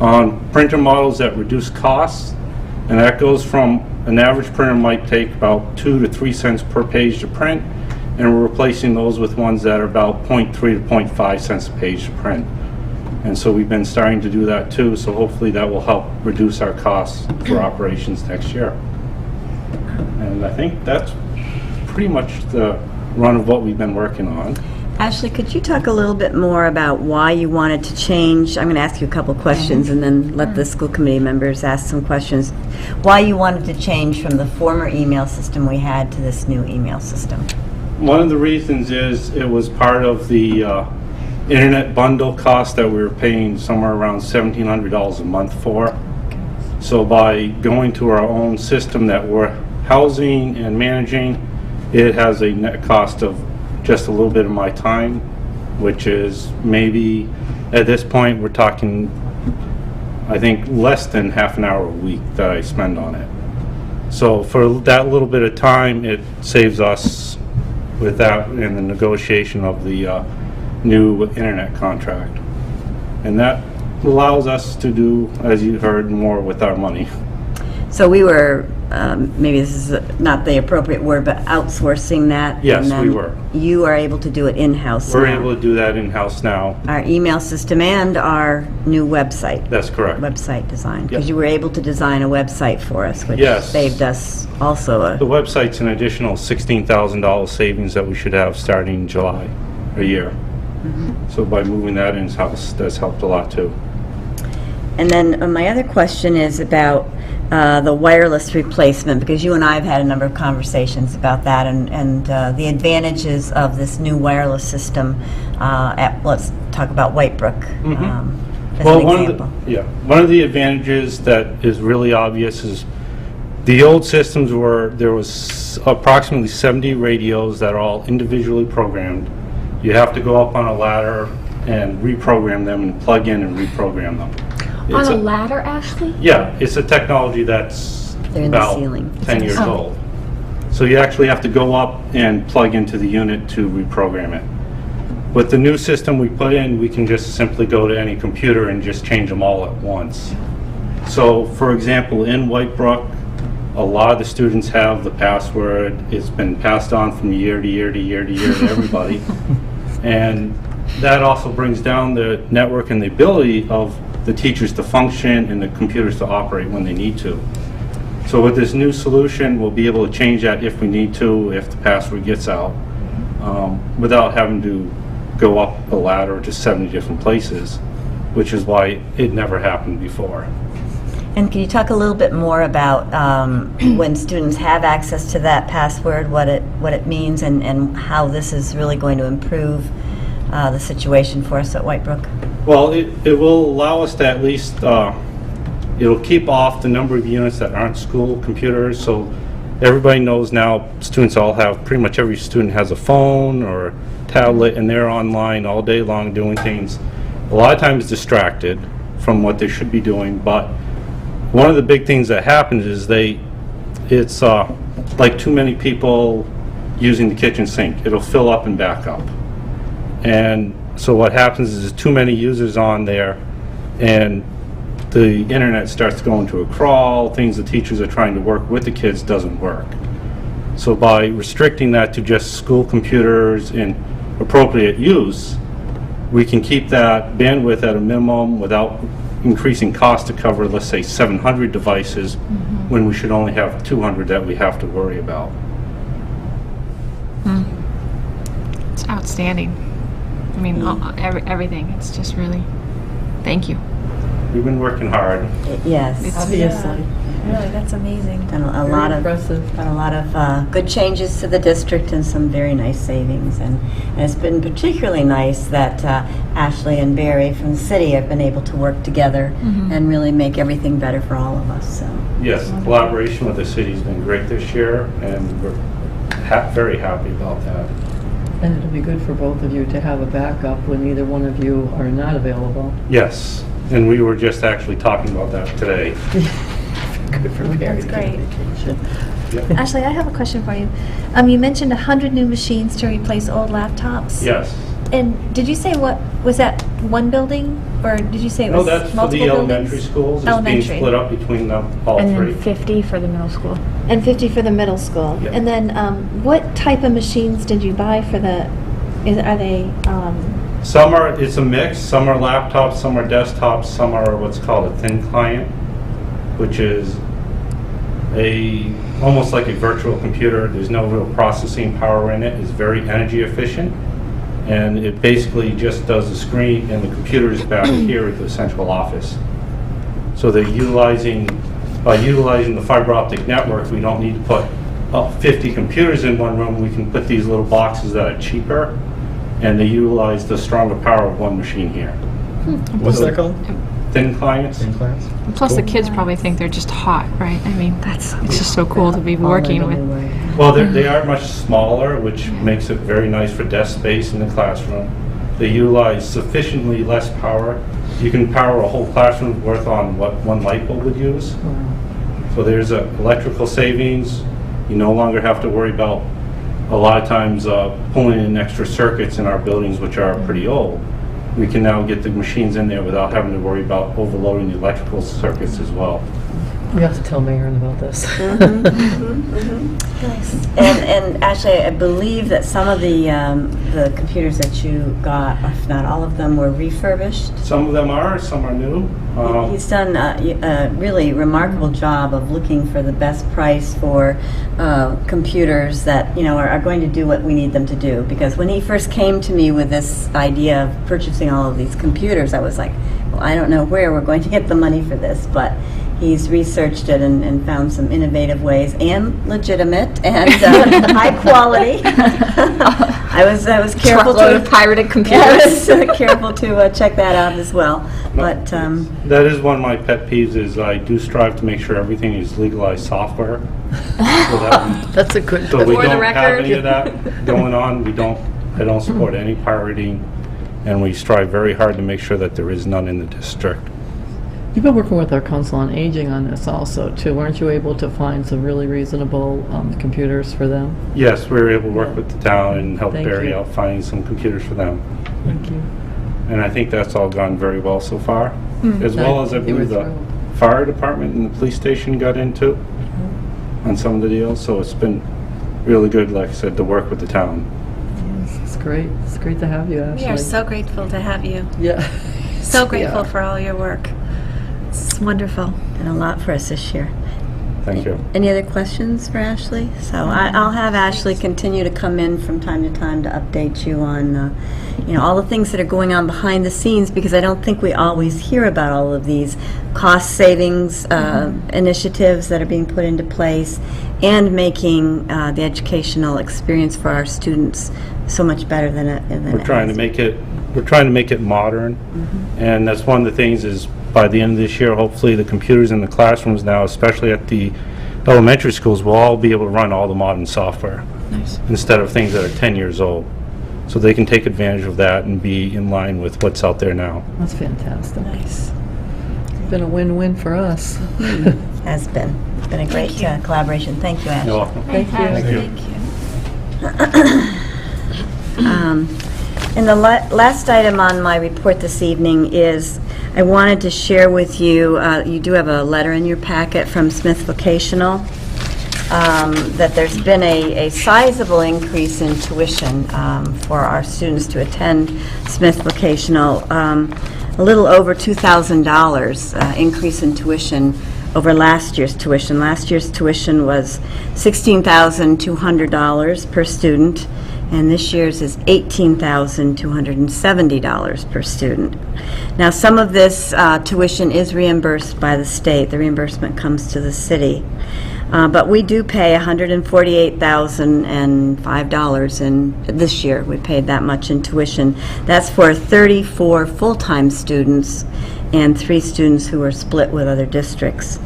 [SPEAKER 8] on printer models that reduce costs, and that goes from an average printer might take about 2 to 3 cents per page to print, and we're replacing those with ones that are about 0.3 to 0.5 cents a page to print. And so we've been starting to do that too, so hopefully that will help reduce our costs for operations next year. And I think that's pretty much the run of what we've been working on.
[SPEAKER 2] Ashley, could you talk a little bit more about why you wanted to change? I'm going to ask you a couple questions and then let the school committee members ask some questions. Why you wanted to change from the former email system we had to this new email system?
[SPEAKER 8] One of the reasons is it was part of the internet bundle cost that we were paying somewhere around $1,700 a month for. So by going to our own system that we're housing and managing, it has a net cost of just a little bit of my time, which is maybe, at this point, we're talking, I think, less than half an hour a week that I spend on it. So for that little bit of time, it saves us with that in the negotiation of the new internet contract. And that allows us to do, as you heard, more with our money.
[SPEAKER 2] So we were, maybe this is not the appropriate word, but outsourcing that?
[SPEAKER 8] Yes,
[SPEAKER 2] and then
[SPEAKER 8] we were.
[SPEAKER 2] You are able to do it in-house
[SPEAKER 8] We're
[SPEAKER 2] now.
[SPEAKER 8] able to do that in-house now.
[SPEAKER 2] Our email system and our new website.
[SPEAKER 8] That's correct.
[SPEAKER 2] Website design. Because
[SPEAKER 8] Yep.
[SPEAKER 2] you were able to design a website for us, which
[SPEAKER 8] Yes.
[SPEAKER 2] saved us also
[SPEAKER 8] The website's an additional $16,000 savings that we should have starting July a year. So by moving that in-house, that's helped a lot too.
[SPEAKER 2] And then my other question is about the wireless replacement, because you and I have had a number of conversations about that and the advantages of this new wireless system. Let's talk about Whitebrook as an example.
[SPEAKER 8] One of the advantages that is really obvious is the old systems there was approximately 70 radios that are all individually programmed. You have to go up on a ladder and reprogram them and plug in and reprogram them.
[SPEAKER 4] On a ladder, Ashley?
[SPEAKER 8] Yeah, it's a technology that's
[SPEAKER 2] They're in the
[SPEAKER 8] about
[SPEAKER 2] ceiling.
[SPEAKER 8] 10 years old. So you actually have to go up and plug into the unit to reprogram it. With the new system we put in, we can just simply go to any computer and just change them all at once. So, for example, in Whitebrook, a lot of the students have the password. It's been passed on from year to year to year to year to everybody. And that also brings down the network and the ability of the teachers to function and the computers to operate when they need to. So with this new solution, we'll be able to change that if we need to, if the password gets out, without having to go up a ladder to 70 different places, which is why it never happened before.
[SPEAKER 2] And can you talk a little bit more about when students have access to that password, what it means, and how this is really going to improve the situation for us at Whitebrook?
[SPEAKER 8] Well, it will allow us to at least, it'll keep off the number of units that aren't school computers, so everybody knows now students all have, pretty much every student has a phone or tablet, and they're online all day long doing things, a lot of times distracted from what they should be doing. But one of the big things that happens is it's like too many people using the kitchen sink. It'll fill up and back up. And so what happens is too many users on there, and the internet starts going to a crawl. Things the teachers are trying to work with the kids doesn't work. So by restricting that to just school computers in appropriate use, we can keep that bandwidth at a minimum without increasing cost to cover, let's say, 700 devices when we should only have 200 that we have to worry about.
[SPEAKER 5] It's outstanding. I mean, everything. It's just really, thank you.
[SPEAKER 8] We've been working hard.
[SPEAKER 2] Yes.
[SPEAKER 7] Obviously.
[SPEAKER 1] Really, that's amazing.
[SPEAKER 2] Done a
[SPEAKER 7] Very
[SPEAKER 2] lot
[SPEAKER 7] impressive.
[SPEAKER 2] of good changes to the district and some very nice savings. And it's been particularly nice that Ashley and Barry from the city have been able to work together and really make everything better for all of us. So.
[SPEAKER 8] Yes, the collaboration with the city's been great this year, and we're very happy about that.
[SPEAKER 7] And it'll be good for both of you to have a backup when either one of you are not available.
[SPEAKER 8] Yes, and we were just actually talking about that today.
[SPEAKER 7] Good for Mary
[SPEAKER 1] That's
[SPEAKER 7] to
[SPEAKER 1] great.
[SPEAKER 7] take vacation.
[SPEAKER 1] Ashley, I have a question for you. You mentioned 100 new machines to replace old laptops.
[SPEAKER 8] Yes.
[SPEAKER 1] And did you say what, was that one building, or did you say it
[SPEAKER 8] No,
[SPEAKER 1] was
[SPEAKER 8] that's for
[SPEAKER 1] multiple
[SPEAKER 8] the elementary
[SPEAKER 1] buildings?
[SPEAKER 8] schools. It's being
[SPEAKER 1] Elementary.
[SPEAKER 8] split up between them, all
[SPEAKER 4] And
[SPEAKER 8] three.
[SPEAKER 4] then 50 for the middle school.
[SPEAKER 1] And 50 for the middle school.
[SPEAKER 8] Yep.
[SPEAKER 1] And then what type of machines did you buy for the, are they,
[SPEAKER 8] Some are, it's a mix. Some are laptops, some are desktops, some are what's called a thin client, which is almost like a virtual computer. There's no real processing power in it. It's very energy efficient, and it basically just does the screen, and the computer is back here at the central office. So they're by utilizing the fiber optic network, we don't need to put 50 computers in one room. We can put these little boxes that are cheaper, and they utilize the stronger power of one machine here.
[SPEAKER 6] What's that called?
[SPEAKER 8] Thin clients?
[SPEAKER 6] In class?
[SPEAKER 5] Plus, the kids probably think they're just hot, right? I mean, it's just so cool to be working with.
[SPEAKER 8] Well, they are much smaller, which makes it very nice for desk space in the classroom. They utilize sufficiently less power. You can power a whole classroom's worth on what one light bulb would use. So there's electrical savings. You no longer have to worry about, a lot of times, pulling in extra circuits in our buildings, which are pretty old. We can now get the machines in there without having to worry about overloading the electrical circuits as well.
[SPEAKER 7] We have to tell Mayor about this.
[SPEAKER 1] nice.
[SPEAKER 2] And actually, I believe that some of the computers that you got, if not all of them, were refurbished.
[SPEAKER 8] Some of them are, some are new.
[SPEAKER 2] He's done a really remarkable job of looking for the best price for computers that are going to do what we need them to do. Because when he first came to me with this idea of purchasing all of these computers, I was like, well, I don't know where we're going to get the money for this, but he's researched it and found some innovative ways and legitimate and high quality. I was careful
[SPEAKER 4] Truckload
[SPEAKER 2] to
[SPEAKER 4] of pirated
[SPEAKER 2] I
[SPEAKER 4] computers.
[SPEAKER 2] was careful to check that out as well. But
[SPEAKER 8] That is one of my pet peeves, is I do strive to make sure everything is legalized software.
[SPEAKER 7] That's a good.
[SPEAKER 8] So we
[SPEAKER 4] For the
[SPEAKER 8] don't have
[SPEAKER 4] record.
[SPEAKER 8] any of that going on. I don't support any pirating, and we strive very hard to make sure that there is none in the district.
[SPEAKER 7] You've been working with our Council on Aging on this also, too. Weren't you able to find some really reasonable computers for them?
[SPEAKER 8] Yes, we were able to work with the town and help
[SPEAKER 7] Thank
[SPEAKER 8] Barry
[SPEAKER 7] you.
[SPEAKER 8] out finding some computers for them.
[SPEAKER 7] Thank you.
[SPEAKER 8] And I think that's all gone very well so far. As well as I
[SPEAKER 7] They were
[SPEAKER 8] believe the
[SPEAKER 7] thrilled.
[SPEAKER 8] fire department and the police station got into on some of the deals. So it's been really good, like I said, to work with the town.
[SPEAKER 7] Yes, it's great. It's great to have you, Ashley.
[SPEAKER 1] We are so grateful to have you.
[SPEAKER 7] Yeah.
[SPEAKER 1] So grateful
[SPEAKER 7] Yeah.
[SPEAKER 1] for all your work. It's wonderful.
[SPEAKER 2] and a lot for us this year.
[SPEAKER 8] Thank you.
[SPEAKER 2] Any other questions for Ashley? So I'll have Ashley continue to come in from time to time to update you on, all the things that are going on behind the scenes, because I don't think we always hear about all of these cost savings initiatives that are being put into place and making the educational experience for our students so much better than it
[SPEAKER 8] We're trying to make it modern, and that's one of the things is by the end of this year, hopefully the computers in the classrooms now, especially at the elementary schools, will all be able to run all the modern software instead of things that are 10 years old. So they can take advantage of that and be in line with what's out there now.
[SPEAKER 7] That's fantastic.
[SPEAKER 2] Nice.
[SPEAKER 7] It's been a win-win for us.
[SPEAKER 2] Has been. It's been a great collaboration. Thank you, Ashley.
[SPEAKER 8] You're welcome.
[SPEAKER 7] Thank you.
[SPEAKER 8] Thank you.
[SPEAKER 2] And the last item on my report this evening is I wanted to share with you, you do have a letter in your packet from Smith Vocational, that there's been a sizable increase in tuition for our students to attend Smith Vocational, a little over $2,000 increase in tuition over last year's tuition. Last year's tuition was $16,200 per student, and this year's is $18,270 per student. Now, some of this tuition is reimbursed by the state. The reimbursement comes to the city. But we do pay $148,005 in this year. We paid that much in tuition. That's for 34 full-time students and 3 students who are split with other districts.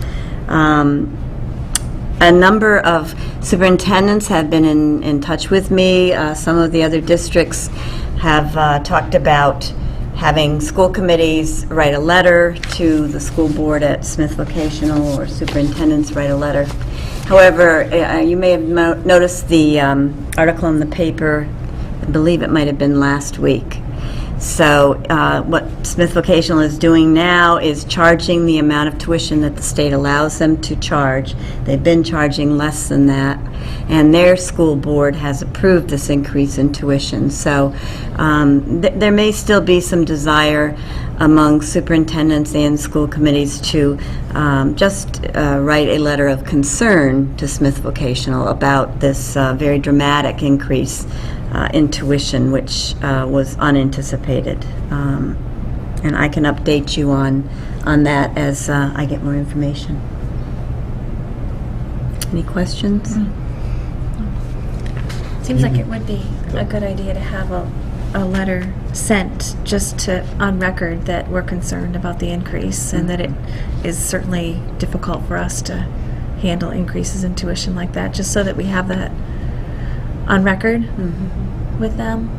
[SPEAKER 2] A number of superintendents have been in touch with me. Some of the other districts have talked about having school committees write a letter to the school board at Smith Vocational, or superintendents write a letter. However, you may have noticed the article in the paper, I believe it might have been last week. So what Smith Vocational is doing now is charging the amount of tuition that the state allows them to charge. They've been charging less than that, and their school board has approved this increase in tuition. So there may still be some desire among superintendents and school committees to just write a letter of concern to Smith Vocational about this very dramatic increase in tuition, which was unanticipated. And I can update you on that as I get more information. Any questions?
[SPEAKER 1] Seems like it would be a good idea to have a letter sent just to, on record, that we're concerned about the increase and that it is certainly difficult for us to handle increases in tuition like that, just so that we have that on record with them.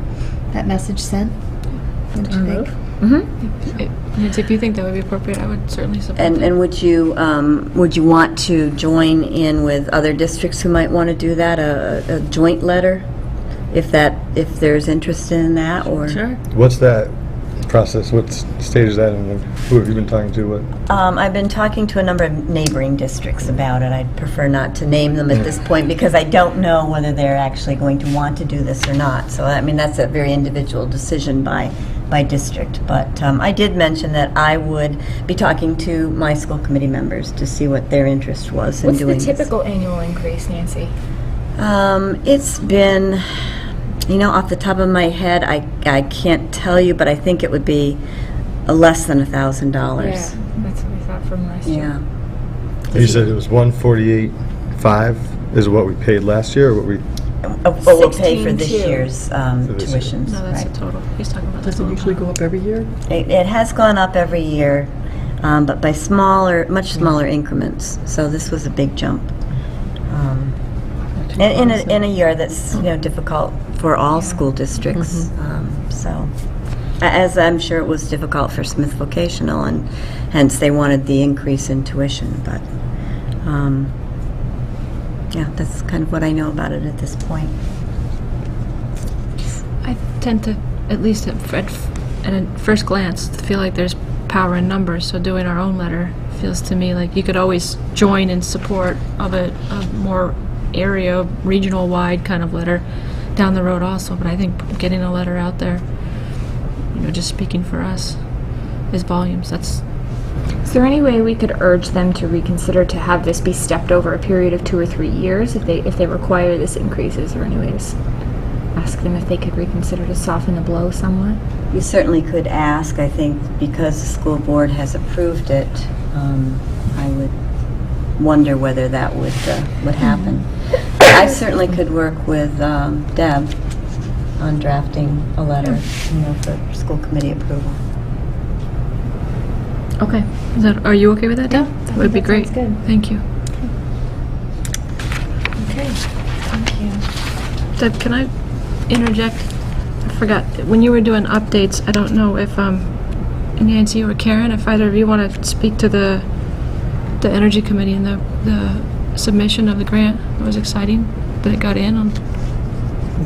[SPEAKER 1] That message sent. What do you think?
[SPEAKER 5] If you think that would be appropriate, I would certainly support
[SPEAKER 2] And
[SPEAKER 5] that.
[SPEAKER 2] and would you want to join in with other districts who might want to do that, a joint letter, if there's interest in that, or?
[SPEAKER 5] Sure.
[SPEAKER 6] What's that process? What stage is that in? Who have you been talking to? What?
[SPEAKER 2] I've been talking to a number of neighboring districts about it. I'd prefer not to name them at this point because I don't know whether they're actually going to want to do this or not. So, I mean, that's a very individual decision by district. But I did mention that I would be talking to my school committee members to see what their interest was in
[SPEAKER 4] What's
[SPEAKER 2] doing
[SPEAKER 4] the
[SPEAKER 2] this.
[SPEAKER 4] typical annual increase, Nancy?
[SPEAKER 2] It's been, off the top of my head, I can't tell you, but I think it would be less than $1,000.
[SPEAKER 4] That's what we thought from last year.
[SPEAKER 2] Yeah.
[SPEAKER 6] You said it was 148.5 is what we paid last year, or what we?
[SPEAKER 2] What we'll pay for this
[SPEAKER 4] 16.2.
[SPEAKER 2] year's
[SPEAKER 6] this year.
[SPEAKER 2] tuitions.
[SPEAKER 5] No, that's
[SPEAKER 2] right.
[SPEAKER 5] the total. He's talking about the
[SPEAKER 7] Does it
[SPEAKER 5] total.
[SPEAKER 7] usually go up every year?
[SPEAKER 2] It has gone up every year, but by much smaller increments. So this was a big jump. In a year that's difficult for all school districts. So, as I'm sure it was difficult for Smith Vocational, and hence they wanted the increase in tuition. But yeah, that's kind of what I know about it at this point.
[SPEAKER 5] I tend to, at least at a first glance, feel like there's power in numbers, so doing our own letter feels to me like you could always join in support of a more area, regional-wide kind of letter down the road also, but I think getting a letter out there, just speaking for us, is volumes. That's
[SPEAKER 4] Is there any way we could urge them to reconsider to have this be stepped over a period of 2 or 3 years if they require this increase? Is there any way to ask them if they could reconsider to soften the blow somewhat?
[SPEAKER 2] You certainly could ask. I think because the school board has approved it, I would wonder whether that would happen. I certainly could work with Deb on drafting a letter, for school committee approval.
[SPEAKER 5] Okay. Are you okay with that, Deb? That would be great.
[SPEAKER 4] sounds good.
[SPEAKER 5] Thank you.
[SPEAKER 4] Okay, thank you.
[SPEAKER 5] Deb, can I interject? I forgot, when you were doing updates, I don't know if Nancy or Karen, if either of you want to speak to the Energy Committee and the submission of the grant. It was exciting that it got in on.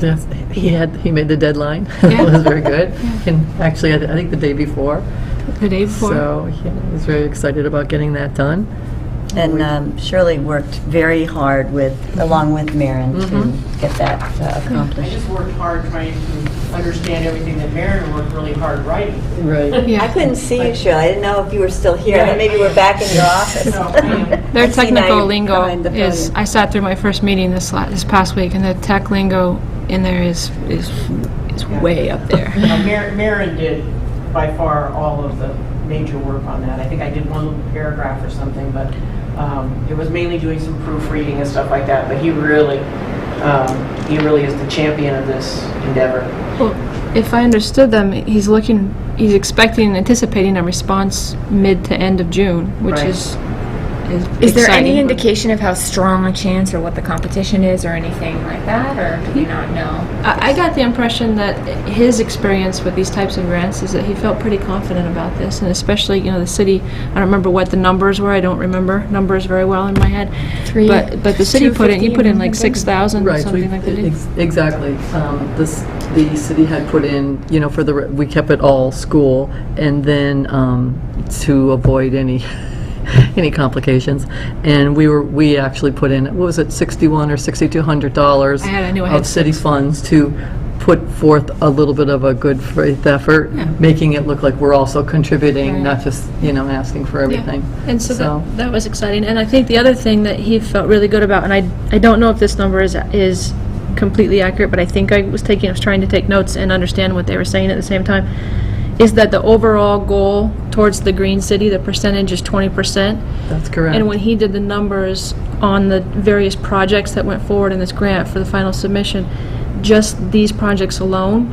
[SPEAKER 7] Yes, he made the deadline.
[SPEAKER 5] Yeah.
[SPEAKER 7] It was very good. And actually, I think the day before.
[SPEAKER 5] The day before.
[SPEAKER 7] So he was very excited about getting that done.
[SPEAKER 2] And Shirley worked very hard along with Maren to get that
[SPEAKER 3] I
[SPEAKER 2] accomplished.
[SPEAKER 3] just worked hard trying to understand everything that Maren worked really hard writing.
[SPEAKER 7] Right.
[SPEAKER 5] Yeah.
[SPEAKER 2] I couldn't see you, Shirley. I didn't know if you were still here.
[SPEAKER 3] Yeah.
[SPEAKER 2] Maybe you were back in your office.
[SPEAKER 5] Their
[SPEAKER 2] I see now
[SPEAKER 5] technical
[SPEAKER 2] you're
[SPEAKER 5] lingo
[SPEAKER 2] behind the
[SPEAKER 5] is,
[SPEAKER 2] podium.
[SPEAKER 5] I sat through my first meeting this past week, and the tech lingo in there is way up there.
[SPEAKER 3] Maren did by far all of the major work on that. I think I did one little paragraph or something, but it was mainly doing some proofreading and stuff like that. But he really is the champion of this endeavor.
[SPEAKER 5] Well, if I understood them, he's expecting and anticipating a response mid to end of June, which
[SPEAKER 3] Right.
[SPEAKER 5] is
[SPEAKER 4] Is there any
[SPEAKER 5] exciting.
[SPEAKER 4] indication of how strong a chance or what the competition is or anything like that, or do we not know?
[SPEAKER 5] I got the impression that his experience with these types of grants is that he felt pretty confident about this, and especially, the city, I don't remember what the numbers were, I don't remember numbers very well in my head. But the city put in like 6,000,
[SPEAKER 7] Right,
[SPEAKER 5] something like that.
[SPEAKER 7] exactly. The city had put in, we kept it all school, and then to avoid any complications, and we actually put in, what was it, $6,100 or $6,200
[SPEAKER 5] I knew I had
[SPEAKER 7] of city funds to put forth a little bit of a good faith effort, making it look like we're also contributing,
[SPEAKER 5] Right.
[SPEAKER 7] not just asking for everything.
[SPEAKER 5] And so that was exciting. And I think the other thing that he felt really good about, and I don't know if this number is completely accurate, but I think I was trying to take notes and understand what they were saying at the same time, is that the overall goal towards the green city, the percentage is 20%.
[SPEAKER 7] That's correct.
[SPEAKER 5] And when he did the numbers on the various projects that went forward in this grant for the final submission, just these projects alone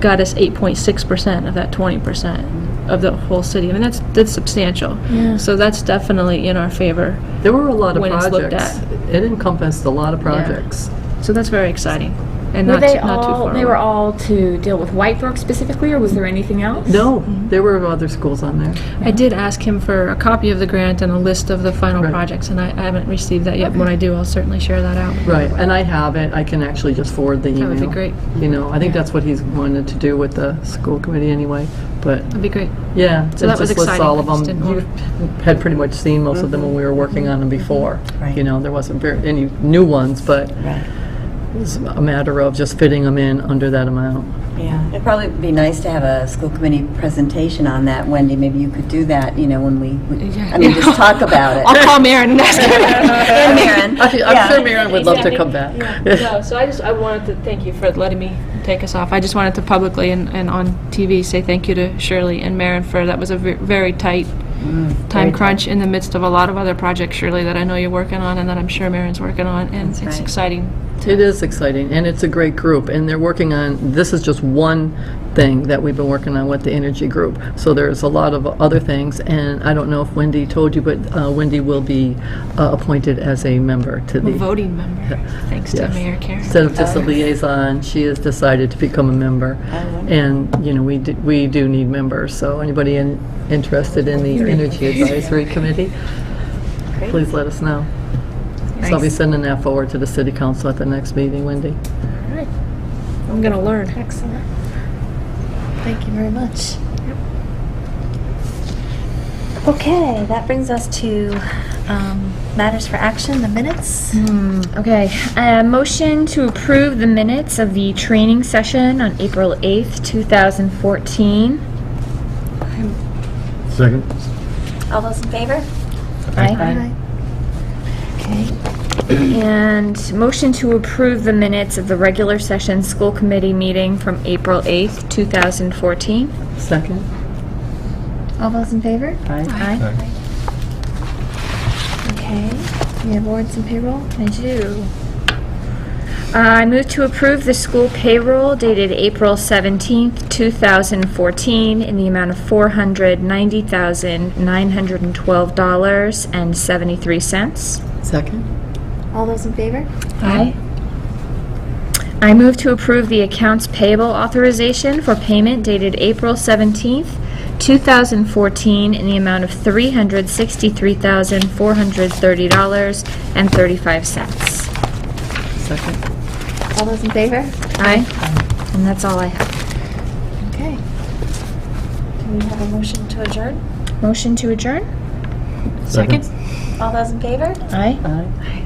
[SPEAKER 5] got us 8.6% of that 20% of the whole city. I mean, that's substantial.
[SPEAKER 4] Yeah.
[SPEAKER 5] So that's definitely in our favor.
[SPEAKER 7] There were a lot of
[SPEAKER 5] when it's looked
[SPEAKER 7] projects.
[SPEAKER 5] at.
[SPEAKER 7] It encompassed a lot of projects.
[SPEAKER 5] So that's very exciting. And
[SPEAKER 4] Were
[SPEAKER 5] not
[SPEAKER 4] they
[SPEAKER 5] too far
[SPEAKER 4] they were
[SPEAKER 5] away.
[SPEAKER 4] all to deal with Whitebrook specifically, or was there anything else?
[SPEAKER 7] No, there were other schools on there.
[SPEAKER 5] I did ask him for a copy of the grant and a list of the final
[SPEAKER 7] Right.
[SPEAKER 5] projects, and I haven't received that yet. When I do, I'll certainly share that out.
[SPEAKER 7] Right, and I have it. I can actually just forward the email.
[SPEAKER 5] That would be great.
[SPEAKER 7] I think that's what he's wanted to do with the school committee anyway, but
[SPEAKER 5] That'd be great.
[SPEAKER 7] yeah.
[SPEAKER 5] So that
[SPEAKER 7] it
[SPEAKER 5] was
[SPEAKER 7] just lists
[SPEAKER 5] exciting.
[SPEAKER 7] all of
[SPEAKER 5] I just
[SPEAKER 7] them.
[SPEAKER 5] didn't
[SPEAKER 7] You had pretty much seen most of them when we were working on them before.
[SPEAKER 2] Right.
[SPEAKER 7] There wasn't any new ones, but
[SPEAKER 2] Right.
[SPEAKER 7] it was a matter of just fitting them in under that amount.
[SPEAKER 2] Yeah, it'd probably be nice to have a school committee presentation on that, Wendy. Maybe you could do that, when we just talk about it.
[SPEAKER 5] I'll call Maren and ask her.
[SPEAKER 2] And Maren.
[SPEAKER 7] Actually, I'm
[SPEAKER 2] Yeah.
[SPEAKER 7] sure Maren would love to come back.
[SPEAKER 5] No, so I wanted to thank you for letting me take us off. I just wanted to publicly and on TV say thank you to Shirley and Maren for, that was a very tight time crunch in the midst of a lot of other projects, Shirley, that I know you're working on and that I'm sure Maren's working on, and
[SPEAKER 2] That's
[SPEAKER 5] it's
[SPEAKER 2] right.
[SPEAKER 5] exciting.
[SPEAKER 7] It is exciting, and it's a great group, and they're working on, this is just one thing that we've been working on with the energy group. So there's a lot of other things, and I don't know if Wendy told you, but Wendy will be appointed as a member to
[SPEAKER 5] A
[SPEAKER 7] the...
[SPEAKER 5] voting member, thanks to
[SPEAKER 7] Yes.
[SPEAKER 5] Mayor Karen.
[SPEAKER 7] Instead of just a liaison, she has decided to become a member. And, we do need members, so anybody interested in the Energy Advisory Committee, please let us know. So I'll be sending that forward to the City Council at the next meeting, Wendy.
[SPEAKER 5] I'm gonna learn.
[SPEAKER 1] Excellent. Thank you very much. Okay, that brings us to matters for action, the minutes.
[SPEAKER 4] Okay, motion to approve the minutes of the training session on April 8th, 2014.
[SPEAKER 6] Second?
[SPEAKER 1] All those in favor?
[SPEAKER 4] Aye.
[SPEAKER 1] Okay.
[SPEAKER 4] And motion to approve the minutes of the regular session school committee meeting from April 8th, 2014.
[SPEAKER 7] Second?
[SPEAKER 1] All those in favor?
[SPEAKER 4] Aye.
[SPEAKER 1] Okay. We have warrants and payroll?
[SPEAKER 4] I do. I move to approve the school payroll dated April 17th, 2014 in the amount of $490,912.73.
[SPEAKER 7] Second?
[SPEAKER 1] All those in favor?
[SPEAKER 4] Aye. I move to approve the accounts payable authorization for payment dated April 17th, 2014 in the amount of $363,430.35.
[SPEAKER 7] Second?
[SPEAKER 1] All those in favor?
[SPEAKER 4] Aye. And that's all I have.
[SPEAKER 1] Okay. Can we have a motion to adjourn?
[SPEAKER 4] Motion to adjourn?
[SPEAKER 7] Second?
[SPEAKER 1] All those in favor?
[SPEAKER 4] Aye.
[SPEAKER 7] Aye.